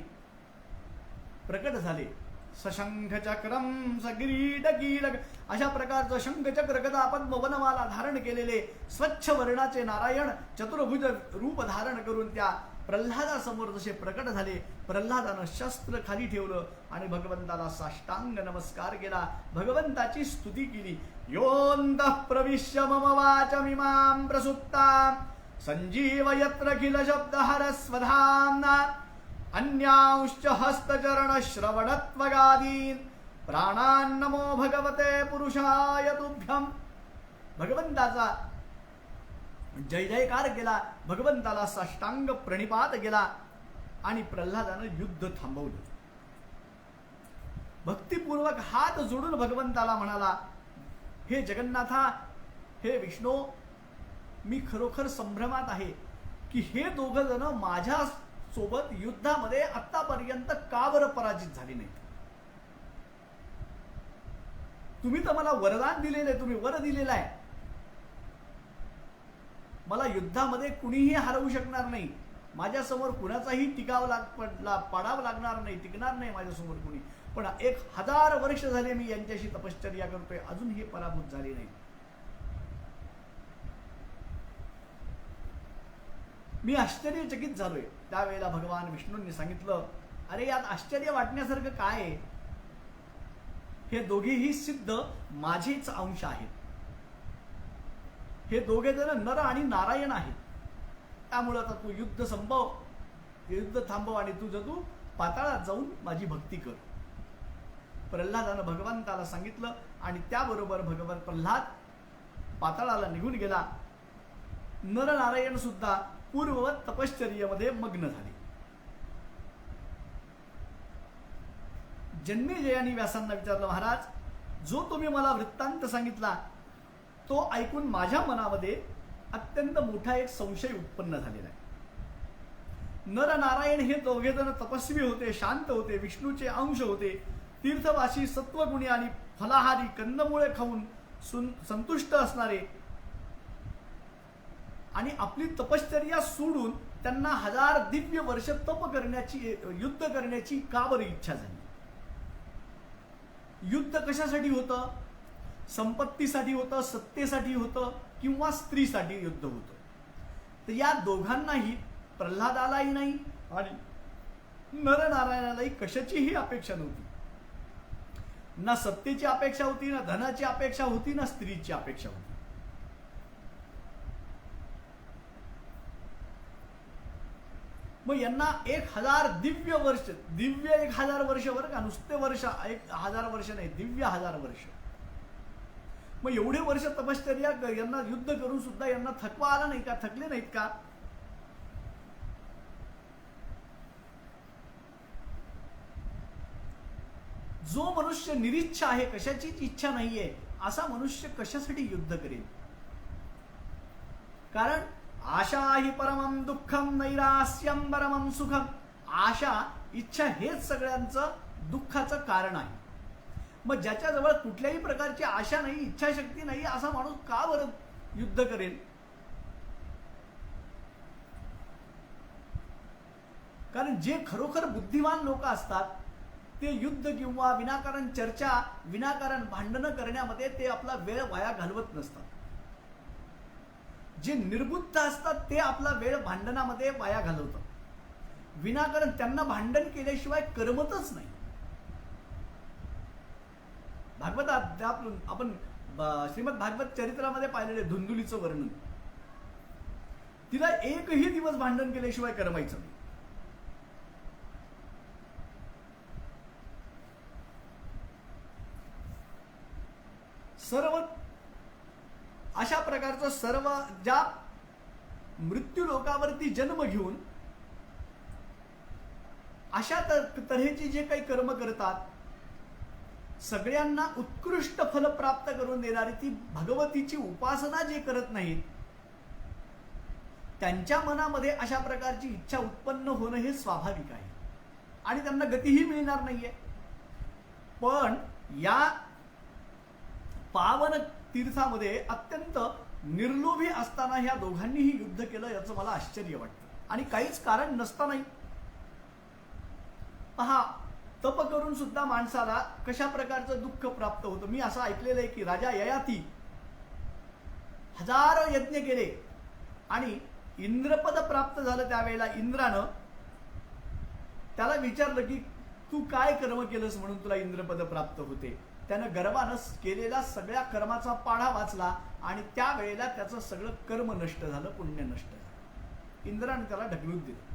प्रकट झाले. सशंख चक्रम सगिरीड कीलक अशा प्रकारचं शंख चक्र गदा पद्म वनमाला धारण केलेले स्वच्छ वर्णाचे नारायण चतुर्भुज रूप धारण करून त्या प्रल्हादासमोर जसे प्रकट झाले, प्रल्हादानं शस्त्र खाली ठेवलं आणि भगवंताला साष्टांग नमस्कार केला. भगवंताची स्तुती केली. योऽन्तः प्रविश्य मम वाचमिमां प्रसुप्तां संजीवयत्र किल शब्दहरस्वधाम्ना अन्यांश्च हस्तचरण श्रवणत्वगादीन् प्राणान्नमो भगवते पुरुषाय तुभ्यं. भगवंताचा जय जयकार केला, भगवंताला साष्टांग प्रणिपात केला आणि प्रल्हादानं युद्ध थांबवलं. भक्तिपूर्वक हात जोडून भगवंताला म्हणाला, हे जगन्नाथा, हे विष्णू, मी खरोखर संभ्रमात आहे की हे दोघं जण माझ्या सोबत युद्धामध्ये आतापर्यंत का बरं पराजित झाली नाहीत. तुम्ही तर मला वरदान दिलेले, तुम्ही वर दिलेला आहे, मला युद्धामध्ये कुणीही हरवू शकणार नाही, माझ्यासमोर कुणाचाही पाडावं लागणार नाही, टिकणार नाही माझ्यासमोर कुणी. पण 1000 वर्ष झाले मी यांच्याशी तपश्चर्या करतोय, अजून हे पराभूत झाले नाही. मी आश्चर्यचकित झालोय. त्यावेळेला भगवान विष्णूंनी सांगितलं, अरे यात आश्चर्य वाटण्यासारखं काय आहे? हे दोघेही सिद्ध माझेच अंश आहेत. हे दोघे जण नर आणि नारायण आहेत. त्यामुळे आता तू युद्ध संपव, युद्ध थांबव आणि तू पाताळात जाऊन माझी भक्ती कर. प्रल्हादानं भगवंताला सांगितलं आणि त्याबरोबर भगवान प्रल्हाद पाताळाला निघून गेला. नरनारायण सुद्धा पूर्ववत तपश्चर्येमध्ये मग्न झाले. जन्मेजयानी व्यासांना विचारलं, महाराज, जो तुम्ही मला वृत्तांत सांगितला तो ऐकून माझ्या मनामध्ये अत्यंत मोठा एक संशय उत्पन्न झालेला आहे. नरनारायण हे दोघे जण तपस्वी होते, शांत होते, विष्णूचे अंश होते, तीर्थवासी, सत्वगुणी आणि फलाहारी, कंदमुळे खाऊन संतुष्ट असणारे, आणि आपली तपश्चर्या सोडून त्यांना 1000 दिव्य वर्ष तप करण्याची, युद्ध करण्याची का बरं इच्छा झाली? युद्ध कशासाठी होतं? संपत्तीसाठी होतं, सत्तेसाठी होतं, किंवा स्त्रीसाठी युद्ध होतं? तर या दोघांनाही, प्रल्हादालाही नाही आणि नरनारायणालाही कशाचीही अपेक्षा नव्हती. ना सत्तेची अपेक्षा होती, ना धनाची अपेक्षा होती, ना स्त्रीची अपेक्षा होती. मग यांना 1000 दिव्य वर्ष, दिव्य 1000 वर्ष बरं का, नुसते वर्ष 1000 वर्ष नाही, दिव्य 1000 वर्ष. मग एवढे वर्ष तपश्चर्या यांना युद्ध करून सुद्धा यांना थकवा आला नाही का? थकले नाहीत का? जो मनुष्य निरीच्छा आहे, कशाचीच इच्छा नाहीये, असा मनुष्य कशासाठी युद्ध करेल? कारण आशा ही परमं दुःखम नैरास्यम परमं सुखम. आशा, इच्छा हेच सगळ्यांचं दुःखाचं कारण आहे. मग ज्याच्याजवळ कुठल्याही प्रकारची आशा नाही, इच्छाशक्ती नाही, असा माणूस का बरं युद्ध करेल? कारण जे खरोखर बुद्धिमान लोक असतात ते युद्ध किंवा विनाकारण चर्चा, विनाकारण भांडणं करण्यामध्ये ते आपला वेळ वाया घालवत नसतात. जे निर्बुद्ध असतात ते आपला वेळ भांडणामध्ये वाया घालवतात. विनाकारण त्यांना भांडण केल्याशिवाय करमतच नाही. भागवतात आपण श्रीमद भागवत चरित्रामध्ये पाहिलेले धुंदुलीचं वर्णन. तिला एकही दिवस भांडण केल्याशिवाय करमायचं नाही. सर्व अशा प्रकारचं सर्व ज्या मृत्यू लोकावरती जन्म घेऊन अशा तऱ्हेची जे काही कर्म करतात, सगळ्यांना उत्कृष्ट फल प्राप्त करून देणारी ती भगवतीची उपासना जे करत नाहीत, त्यांच्या मनामध्ये अशा प्रकारची इच्छा उत्पन्न होणं हे स्वाभाविक आहे आणि त्यांना गतीही मिळणार नाहीये. पण या पावन तीर्थामध्ये अत्यंत निर्लोभी असताना ह्या दोघांनीही युद्ध केलं, याचं मला आश्चर्य वाटतं. आणि काहीच कारण नसतानाही पहा, तप करून सुद्धा माणसाला कशा प्रकारचं दुःख प्राप्त होतं. मी असं ऐकलेलं आहे की राजा ययाती 1000 यज्ञ केले आणि इंद्रपद प्राप्त झालं. त्यावेळेला इंद्रानं त्याला विचारलं की तू काय कर्म केलंस म्हणून तुला इंद्रपद प्राप्त होते. त्यानं गर्वानं केलेला सगळ्या कर्माचा पाढा वाचला आणि त्यावेळेला त्याचं सगळं कर्म नष्ट झालं, पुण्य नष्ट झालं. इंद्राने त्याला ढकलून दिलं.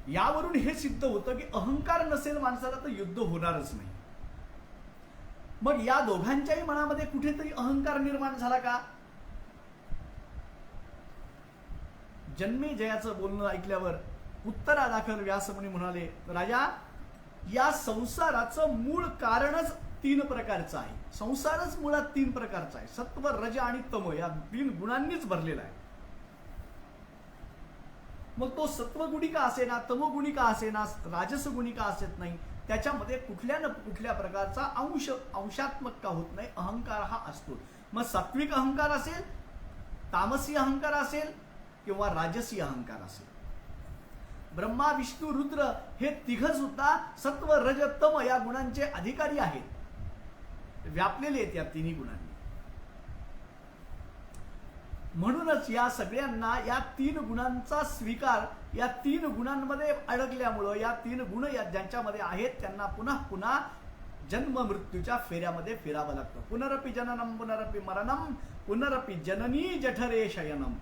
यावरून हे सिद्ध होतं की अहंकार नसेल माणसाला तर युद्ध होणारच नाही. मग या दोघांच्याही मनामध्ये कुठेतरी अहंकार निर्माण झाला का? जन्मेजयाचं बोलणं ऐकल्यावर उत्तरादाखल व्यासमुनी म्हणाले, राजा, या संसाराचं मूळ कारणच 3 प्रकारचं आहे. संसारच मुळात 3 प्रकारचा आहे. सत्व, रज आणि तम या 3 गुणांनीच भरलेला आहे. मग तो सत्वगुणी का असेना, तमोगुणी का असेना, राजसगुणी का असेत नाही, त्याच्यामध्ये कुठल्या न कुठल्या प्रकारचा अंशात्मक का होत नाही, अहंकार हा असतो. मग सात्विक अहंकार असेल, तामसी अहंकार असेल किंवा राजसी अहंकार असेल. ब्रह्मा, विष्णू, रुद्र हे 3 सुद्धा सत्व, रज, तम या गुणांचे अधिकारी आहेत, व्यापलेले आहेत या 3 गुणांनी. म्हणूनच या सगळ्यांना या 3 गुणांचा स्वीकार, या 3 गुणांमध्ये अडकल्यामुळं, या 3 गुण ज्यांच्यामध्ये आहेत त्यांना पुन्हा पुन्हा जन्म मृत्यूच्या फेऱ्यामध्ये फिरावं लागतं. पुनरपि जननम पुनरपि मरणम पुनरपि जननी जठरे शयनम.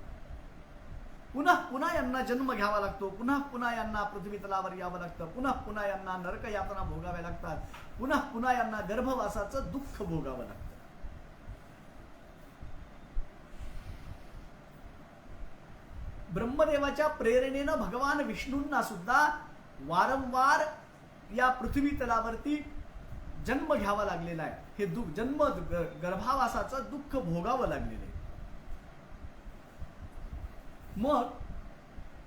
पुन्हा पुन्हा यांना जन्म घ्यावा लागतो, पुन्हा पुन्हा यांना पृथ्वी तलावर यावं लागतं, पुन्हा पुन्हा यांना नरक यातना भोगाव्या लागतात, पुन्हा पुन्हा यांना गर्भवासाचं दुःख भोगावं लागतं. ब्रह्मदेवाच्या प्रेरणेनं भगवान विष्णूंना सुद्धा वारंवार या पृथ्वी तलावरती जन्म घ्यावा लागलेला आहे. हे जन्म गर्भावासाचं दुःख भोगावं लागलेलं आहे. मग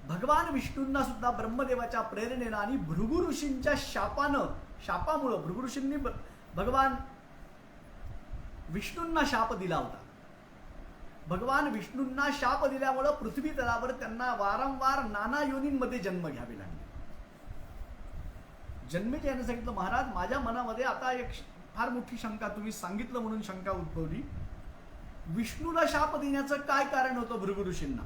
भगवान विष्णूंना सुद्धा ब्रह्मदेवाच्या प्रेरणेनं आणि भृगु ऋषींच्या शापामुळं, भृगु ऋषींनी भगवान विष्णूंना शाप दिला होता. भगवान विष्णूंना शाप दिल्यामुळं पृथ्वी तलावर त्यांना वारंवार नाना योनींमध्ये जन्म घ्यावे लागले. जन्मेजय यांनी सांगितलं, महाराज माझ्या मनामध्ये आता एक फार मोठी शंका, तुम्ही सांगितलं म्हणून शंका उद्भवली. विष्णूला शाप देण्याचं काय कारण होतं भृगु ऋषींना?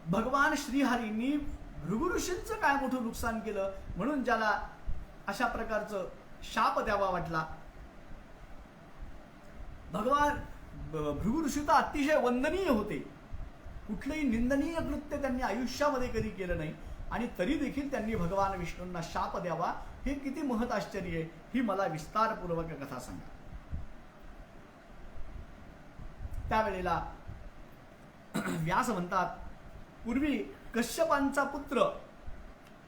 भगवान श्रीहरींनी भृगु ऋषींचं काय मोठं नुकसान केलं म्हणून ज्याला अशा प्रकारचं शाप द्यावा वाटला? भगवान भृगु ऋषी तर अतिशय वंदनीय होते. कुठलंही निंदनीय कृत्य त्यांनी आयुष्यामध्ये कधी केलं नाही आणि तरी देखील त्यांनी भगवान विष्णूंना शाप द्यावा, हे किती महत् आश्चर्य आहे. ही मला विस्तारपूर्वक कथा सांगा. त्यावेळेला व्यास म्हणतात, पूर्वी कश्यपांचा पुत्र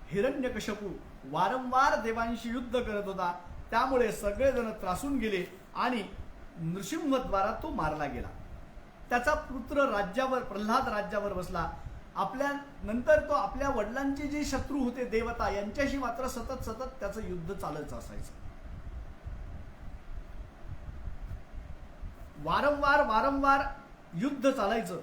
हिरण्यकश्यपू वारंवार देवांशी युद्ध करत होता. त्यामुळे सगळेजण त्रासून गेले आणि नृसिंहद्वारा तो मारला गेला. त्याचा पुत्र राज्यावर, प्रल्हाद राज्यावर बसला. आपल्या नंतर तो आपल्या वडिलांचे जे शत्रू होते देवता, यांच्याशी मात्र सतत सतत त्याचं युद्ध चालत असायचं. वारंवार वारंवार युद्ध चालायचं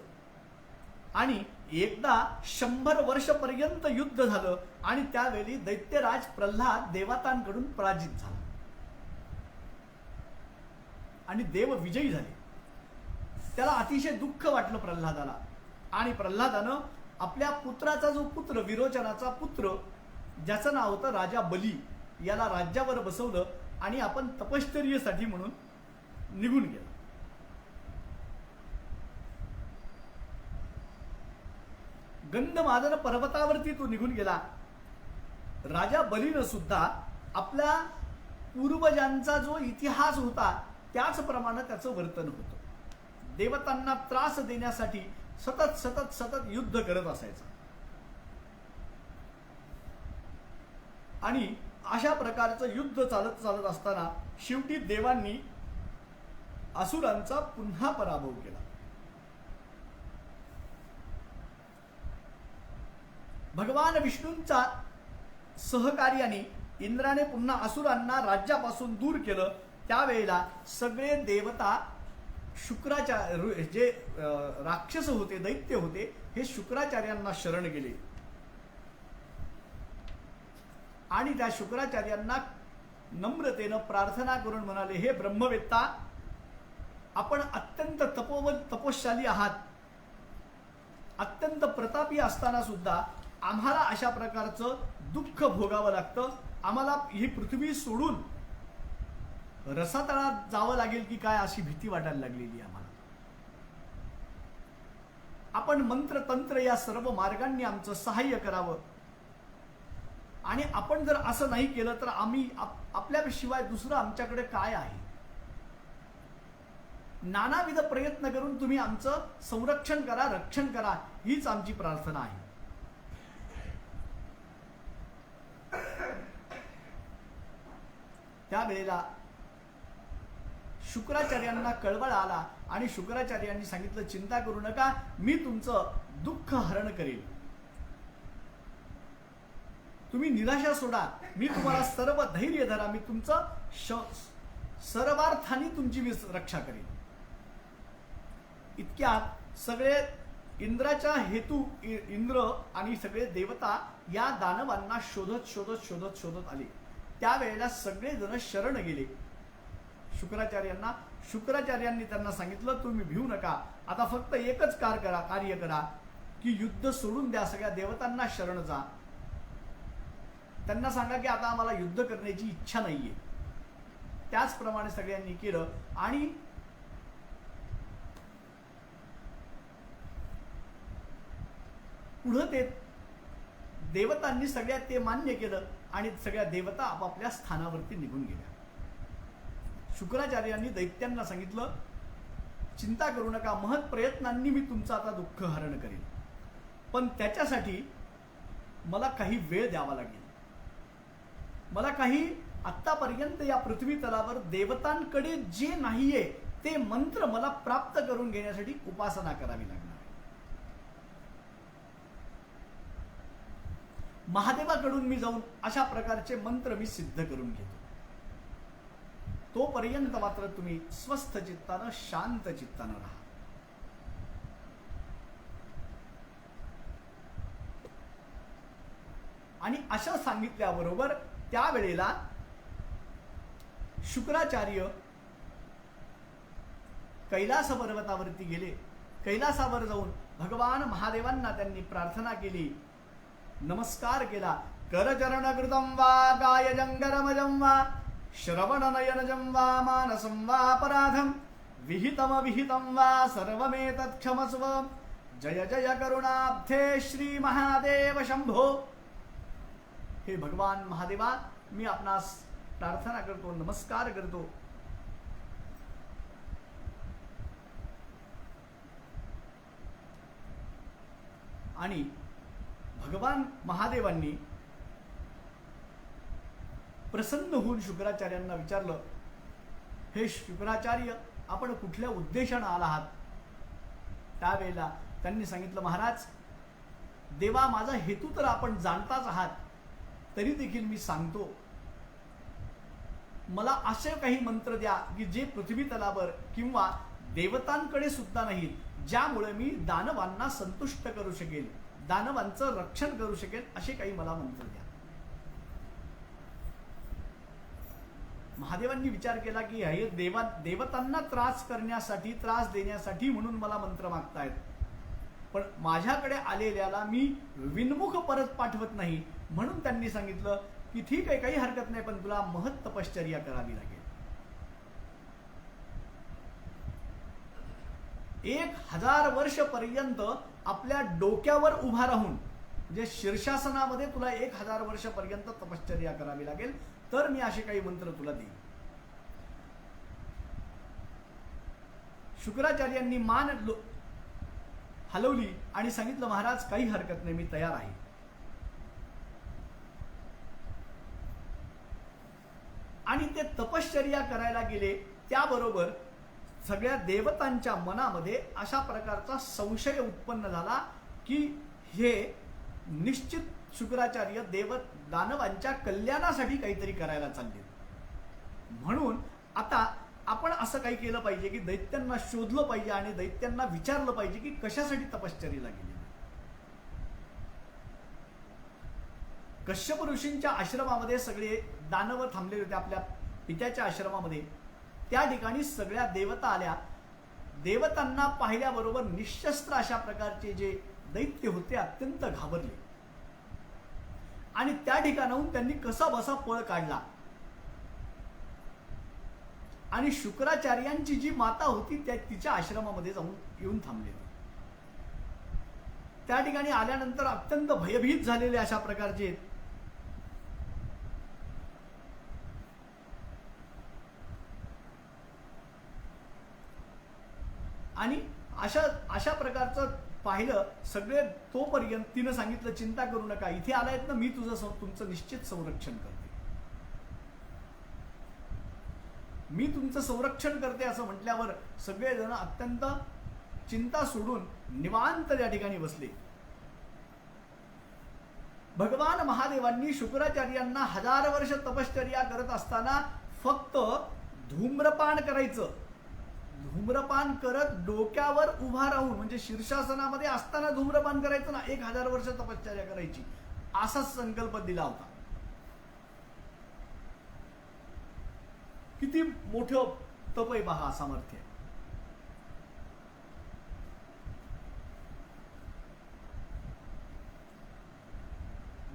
आणि एकदा 100 वर्षपर्यंत युद्ध झालं आणि त्यावेळी दैत्यराज प्रल्हाद देवतांकडून पराजित झाला आणि देव विजयी झाले. त्याला अतिशय दुःख वाटलं प्रल्हादाला आणि प्रल्हादानं आपल्या पुत्राचा जो पुत्र, विरोचनाचा पुत्र, ज्याचं नाव होतं राजा बली, याला राज्यावर बसवलं आणि आपण तपश्चर्येसाठी म्हणून निघून गेला. गंधमादन पर्वतावरती तो निघून गेला. राजा बलीनं सुद्धा आपल्या पूर्वजांचा जो इतिहास होता त्याचप्रमाणे त्याचं वर्तन होतं. देवतांना त्रास देण्यासाठी सतत सतत सतत युद्ध करत असायचं आणि अशा प्रकारचं युद्ध चालत चालत असताना शेवटी देवांनी असुरांचा पुन्हा पराभव केला. भगवान विष्णूंच्या सहकार्याने इंद्राने पुन्हा असुरांना राज्यापासून दूर केलं. त्यावेळेला सगळे देवता शुक्राचार्य, जे राक्षस होते, दैत्य होते, हे शुक्राचार्यांना शरण गेले आणि त्या शुक्राचार्यांना नम्रतेनं प्रार्थना करून म्हणाले, हे ब्रह्मवेत्ता, आपण अत्यंत तपोशाली आहात. अत्यंत प्रतापी असताना सुद्धा आम्हाला अशा प्रकारचं दुःख भोगावं लागतं. आम्हाला ही पृथ्वी सोडून रसातळात जावं लागेल की काय अशी भीती वाटायला लागलेली आम्हाला. आपण मंत्र तंत्र या सर्व मार्गांनी आमचं सहाय्य करावं आणि आपण जर असं नाही केलं तर आम्ही आपल्याशिवाय दुसरं आमच्याकडे काय आहे? नानाविध प्रयत्न करून तुम्ही आमचं संरक्षण करा, रक्षण करा, हीच आमची प्रार्थना आहे. त्यावेळेला शुक्राचार्यांना कळवळ आला आणि शुक्राचार्यांनी सांगितलं, चिंता करू नका, मी तुमचं दुःख हरण करेल. तुम्ही निराशा सोडा, मी तुम्हाला सर्व धैर्य धरा, मी तुमचं सर्वार्थाने तुमची मी रक्षा करेन. इतक्यात सगळे इंद्राच्या हेतू इंद्र आणि सगळे देवता या दानवांना शोधत शोधत शोधत शोधत आले. त्यावेळेला सगळेजण शरण गेले शुक्राचार्यांना. शुक्राचार्यांनी त्यांना सांगितलं, तुम्ही भिवू नका, आता फक्त एकच कार्य करा की युद्ध सोडून द्या, सगळ्या देवतांना शरण जा. त्यांना सांगा की आता आम्हाला युद्ध करण्याची इच्छा नाहीये. त्याचप्रमाणे सगळ्यांनी केलं आणि पुढे ते देवतांनी सगळ्या ते मान्य केलं आणि सगळ्या देवता आपापल्या स्थानावरती निघून गेल्या. शुक्राचार्यांनी दैत्यांना सांगितलं, चिंता करू नका, महत् प्रयत्नांनी मी तुमचं आता दुःख हरण करेन, पण त्याच्यासाठी मला काही वेळ द्यावा लागेल. मला काही आत्तापर्यंत या पृथ्वी तलावर देवतांकडे जे नाहीये ते मंत्र मला प्राप्त करून घेण्यासाठी उपासना करावी लागणार. महादेवाकडून मी जाऊन अशा प्रकारचे मंत्र मी सिद्ध करून घेतो. तोपर्यंत मात्र तुम्ही स्वस्थ चित्तानं शांत चित्तानं राहा. आणि असं सांगितल्याबरोबर त्यावेळेला शुक्राचार्य कैलास पर्वतावरती गेले. कैलासावर जाऊन भगवान महादेवांना त्यांनी प्रार्थना केली, नमस्कार केला. करचरणकृतं वा कायजंगरमजं वा श्रवणनयनजं वा मानसं वा अपराधं विहितमविहितं वा सर्वमेतत् क्षमस्व. जय जय करुणाब्धे श्री महादेव शंभो. हे भगवान महादेवा, मी आपणास प्रार्थना करतो, नमस्कार करतो. आणि भगवान महादेवांनी प्रसन्न होऊन शुक्राचार्यांना विचारलं, हे शुक्राचार्य, आपण कुठल्या उद्देशाने आला आहात? त्यावेळेला त्यांनी सांगितलं, महाराज देवा, माझा हेतू तर आपण जाणताच आहात, तरी देखील मी सांगतो. मला असे काही मंत्र द्या की जे पृथ्वी तलावर किंवा देवतांकडे सुद्धा नाहीत, ज्यामुळे मी दानवांना संतुष्ट करू शकेल, दानवांचं रक्षण करू शकेल, असे काही मला मंत्र द्या. महादेवांनी विचार केला की हे देवतांना त्रास करण्यासाठी, त्रास देण्यासाठी म्हणून मला मंत्र मागतायत, पण माझ्याकडे आलेल्याला मी विनमुख परत पाठवत नाही. म्हणून त्यांनी सांगितलं की ठीक आहे, काही हरकत नाही, पण तुला महत् तपश्चर्या करावी लागेल. 1000 वर्ष पर्यंत आपल्या डोक्यावर उभा राहून, म्हणजे शीर्षासनामध्ये तुला 1000 वर्ष पर्यंत तपश्चर्या करावी लागेल, तर मी असे काही मंत्र तुला देईन. शुक्राचार्यांनी मान हलवली आणि सांगितलं, महाराज काही हरकत नाही, मी तयार आहे. आणि ते तपश्चर्या करायला गेले. त्याबरोबर सगळ्या देवतांच्या मनामध्ये अशा प्रकारचा संशय उत्पन्न झाला की हे निश्चित शुक्राचार्य दानवांच्या कल्याणासाठी काहीतरी करायला चालले. म्हणून आता आपण असं काही केलं पाहिजे की दैत्यांना शोधलं पाहिजे आणि दैत्यांना विचारलं पाहिजे की कशासाठी तपश्चर्येला गेले. कश्यप ऋषींच्या आश्रमामध्ये सगळे दानव थांबलेले होते, आपल्या पित्याच्या आश्रमामध्ये. त्या ठिकाणी सगळ्या देवता आल्या. देवतांना पाहिल्याबरोबर निशस्त्र अशा प्रकारचे जे दैत्य होते अत्यंत घाबरले आणि त्या ठिकाणाहून त्यांनी कसा बसा पळ काढला. आणि शुक्राचार्यांची जी माता होती त्या तिच्या आश्रमामध्ये येऊन थांबले. त्या ठिकाणी आल्यानंतर अत्यंत भयभीत झालेले अशा प्रकारचे आणि अशा प्रकारचं पाहिलं सगळे. तोपर्यंत तिनं सांगितलं, चिंता करू नका, इथे आलायत ना, मी तुमचं निश्चित संरक्षण करते, मी तुमचं संरक्षण करते. असं म्हटल्यावर सगळेजण अत्यंत चिंता सोडून निवांत त्या ठिकाणी बसले. भगवान महादेवांनी शुक्राचार्यांना 1000 वर्ष तपश्चर्या करत असताना फक्त धूम्रपान करायचं, धूम्रपान करत डोक्यावर उभा राहून, म्हणजे शीर्षासनामध्ये असताना धूम्रपान करायचं ना, 1000 वर्ष तपश्चर्या करायची, असाच संकल्प दिला होता. किती मोठं तप आहे पहा, सामर्थ्य.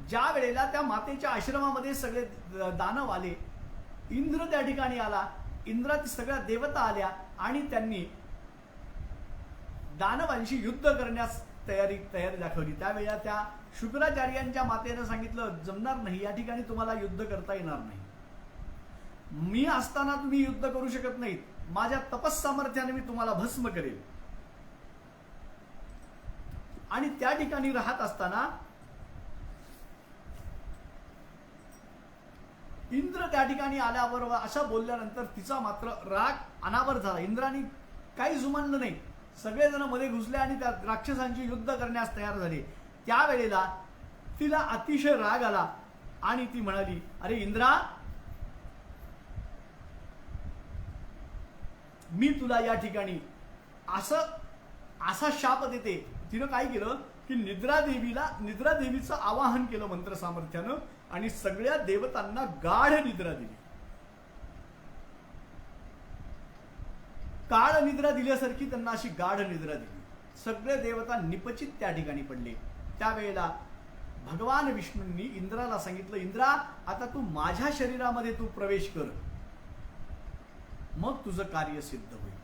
ज्या वेळेला त्या मातेच्या आश्रमामध्ये सगळे दानव आले, इंद्र त्या ठिकाणी आला, इंद्रात सगळ्या देवता आल्या आणि त्यांनी दानवांशी युद्ध करण्यास तयारी दाखवली. त्यावेळेला त्या शुक्राचार्यांच्या मातेनं सांगितलं, जमणार नाही, या ठिकाणी तुम्हाला युद्ध करता येणार नाही, मी असताना तुम्ही युद्ध करू शकत नाहीत, माझ्या तपस्सामर्थ्याने मी तुम्हाला भस्म करेल. आणि त्या ठिकाणी राहत असताना इंद्र त्या ठिकाणी आल्यावर अशा बोलल्यानंतर तिचा मात्र राग अनावर झाला. इंद्राने काही जुमानलं नाही, सगळेजण मध्ये घुसले आणि त्या राक्षसांची युद्ध करण्यास तयार झाले. त्यावेळेला तिला अतिशय राग आला आणि ती म्हणाली, अरे इंद्रा, मी तुला या ठिकाणी असा शाप देते. तिनं काय केलं की निद्रा देवीचं आवाहन केलं मंत्र सामर्थ्यानं आणि सगळ्या देवतांना गाढ निद्रा दिली. काळ निद्रा दिल्यासारखी त्यांना अशी गाढ निद्रा दिली. सगळे देवता निपचित त्या ठिकाणी पडले. त्यावेळेला भगवान विष्णूंनी इंद्राला सांगितलं, इंद्रा आता तू माझ्या शरीरामध्ये तू प्रवेश कर, मग तुझं कार्य सिद्ध होईल.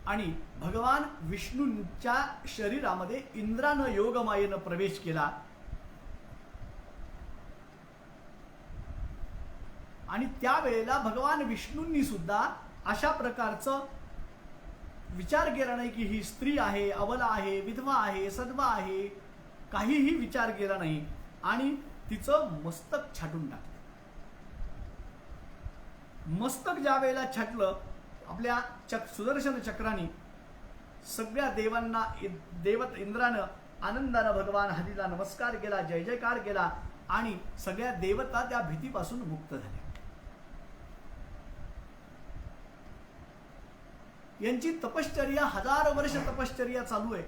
आणि भगवान विष्णूंच्या शरीरामध्ये इंद्रानं योगमायेनं प्रवेश केला आणि त्यावेळेला भगवान विष्णूंनी सुद्धा अशा प्रकारचं विचार केला नाही की ही स्त्री आहे, अबला आहे, विधवा आहे, सद्वा आहे, काहीही विचार केला नाही आणि तिचं मस्तक छाटून टाकलं. मस्तक ज्या वेळेला छाटलं आपल्या सुदर्शन चक्राने, सगळ्या देवांना इंद्रानं आनंदानं भगवान हरीला नमस्कार केला, जय जयकार केला आणि सगळ्या देवता त्या भीतीपासून मुक्त झाल्या. यांची तपश्चर्या 1000 वर्ष तपश्चर्या चालू आहे.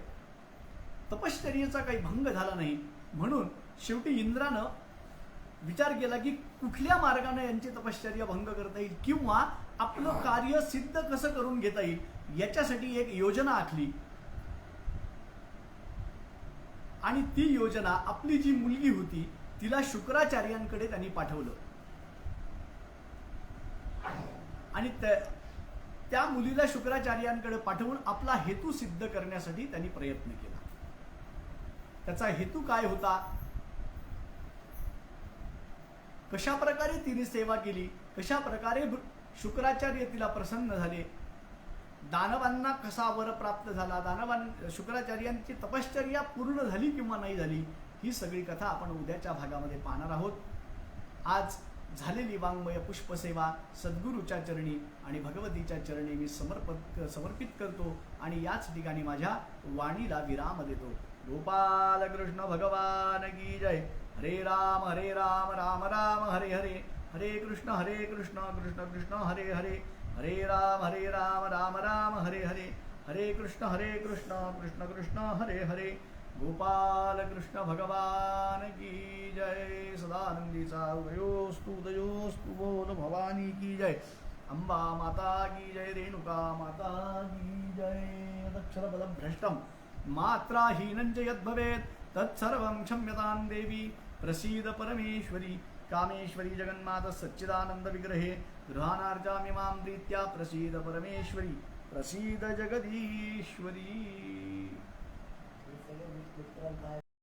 तपश्चर्येचा काही भंग झाला नाही. म्हणून शेवटी इंद्रानं विचार केला की कुठल्या मार्गाने यांची तपश्चर्या भंग करता येईल किंवा आपलं कार्य सिद्ध कसं करून घेता येईल याच्यासाठी एक योजना आखली. आणि ती योजना आपली जी मुलगी होती तिला शुक्राचार्यांकडे त्यांनी पाठवलं आणि त्या मुलीला शुक्राचार्यांकडे पाठवून आपला हेतू सिद्ध करण्यासाठी त्यांनी प्रयत्न केला. त्याचा हेतू काय होता, कशा प्रकारे तिने सेवा केली, कशा प्रकारे शुक्राचार्य तिला प्रसन्न झाले, दानवांना कसा वर प्राप्त झाला, शुक्राचार्यांची तपश्चर्या पूर्ण झाली किंवा नाही झाली, ही सगळी कथा आपण उद्याच्या भागामध्ये पाहणार आहोत. आज झालेली वाङ्मय पुष्पसेवा सद्गुरूच्या चरणी आणि भगवतीच्या चरणी मी समर्पित करतो आणि याच ठिकाणी माझ्या वाणीला विराम देतो. गोपाल कृष्ण भगवान की जय. हरे राम राम राम हरे हरे, हरे कृष्ण कृष्ण कृष्ण हरे हरे, हरे राम राम राम हरे हरे, हरे कृष्ण कृष्ण कृष्ण हरे हरे. गोपाल कृष्ण भगवान की जय. सदानंदीचा उदयोस्तु बोल भवानी की जय. अंबा माता की जय. रेणुका माता की जय. अक्षरपदभ्रष्टं मात्राहीनं च यद्भवेत् तत्सर्वं क्षम्यतां देवी. प्रसीद परमेश्वरी कामेश्वरी जगन्माता सच्चिदानंद विग्रहे. गृहाणार्जामि मां प्रीत्या. प्रसीद परमेश्वरी, प्रसीद जगदीश्वरी.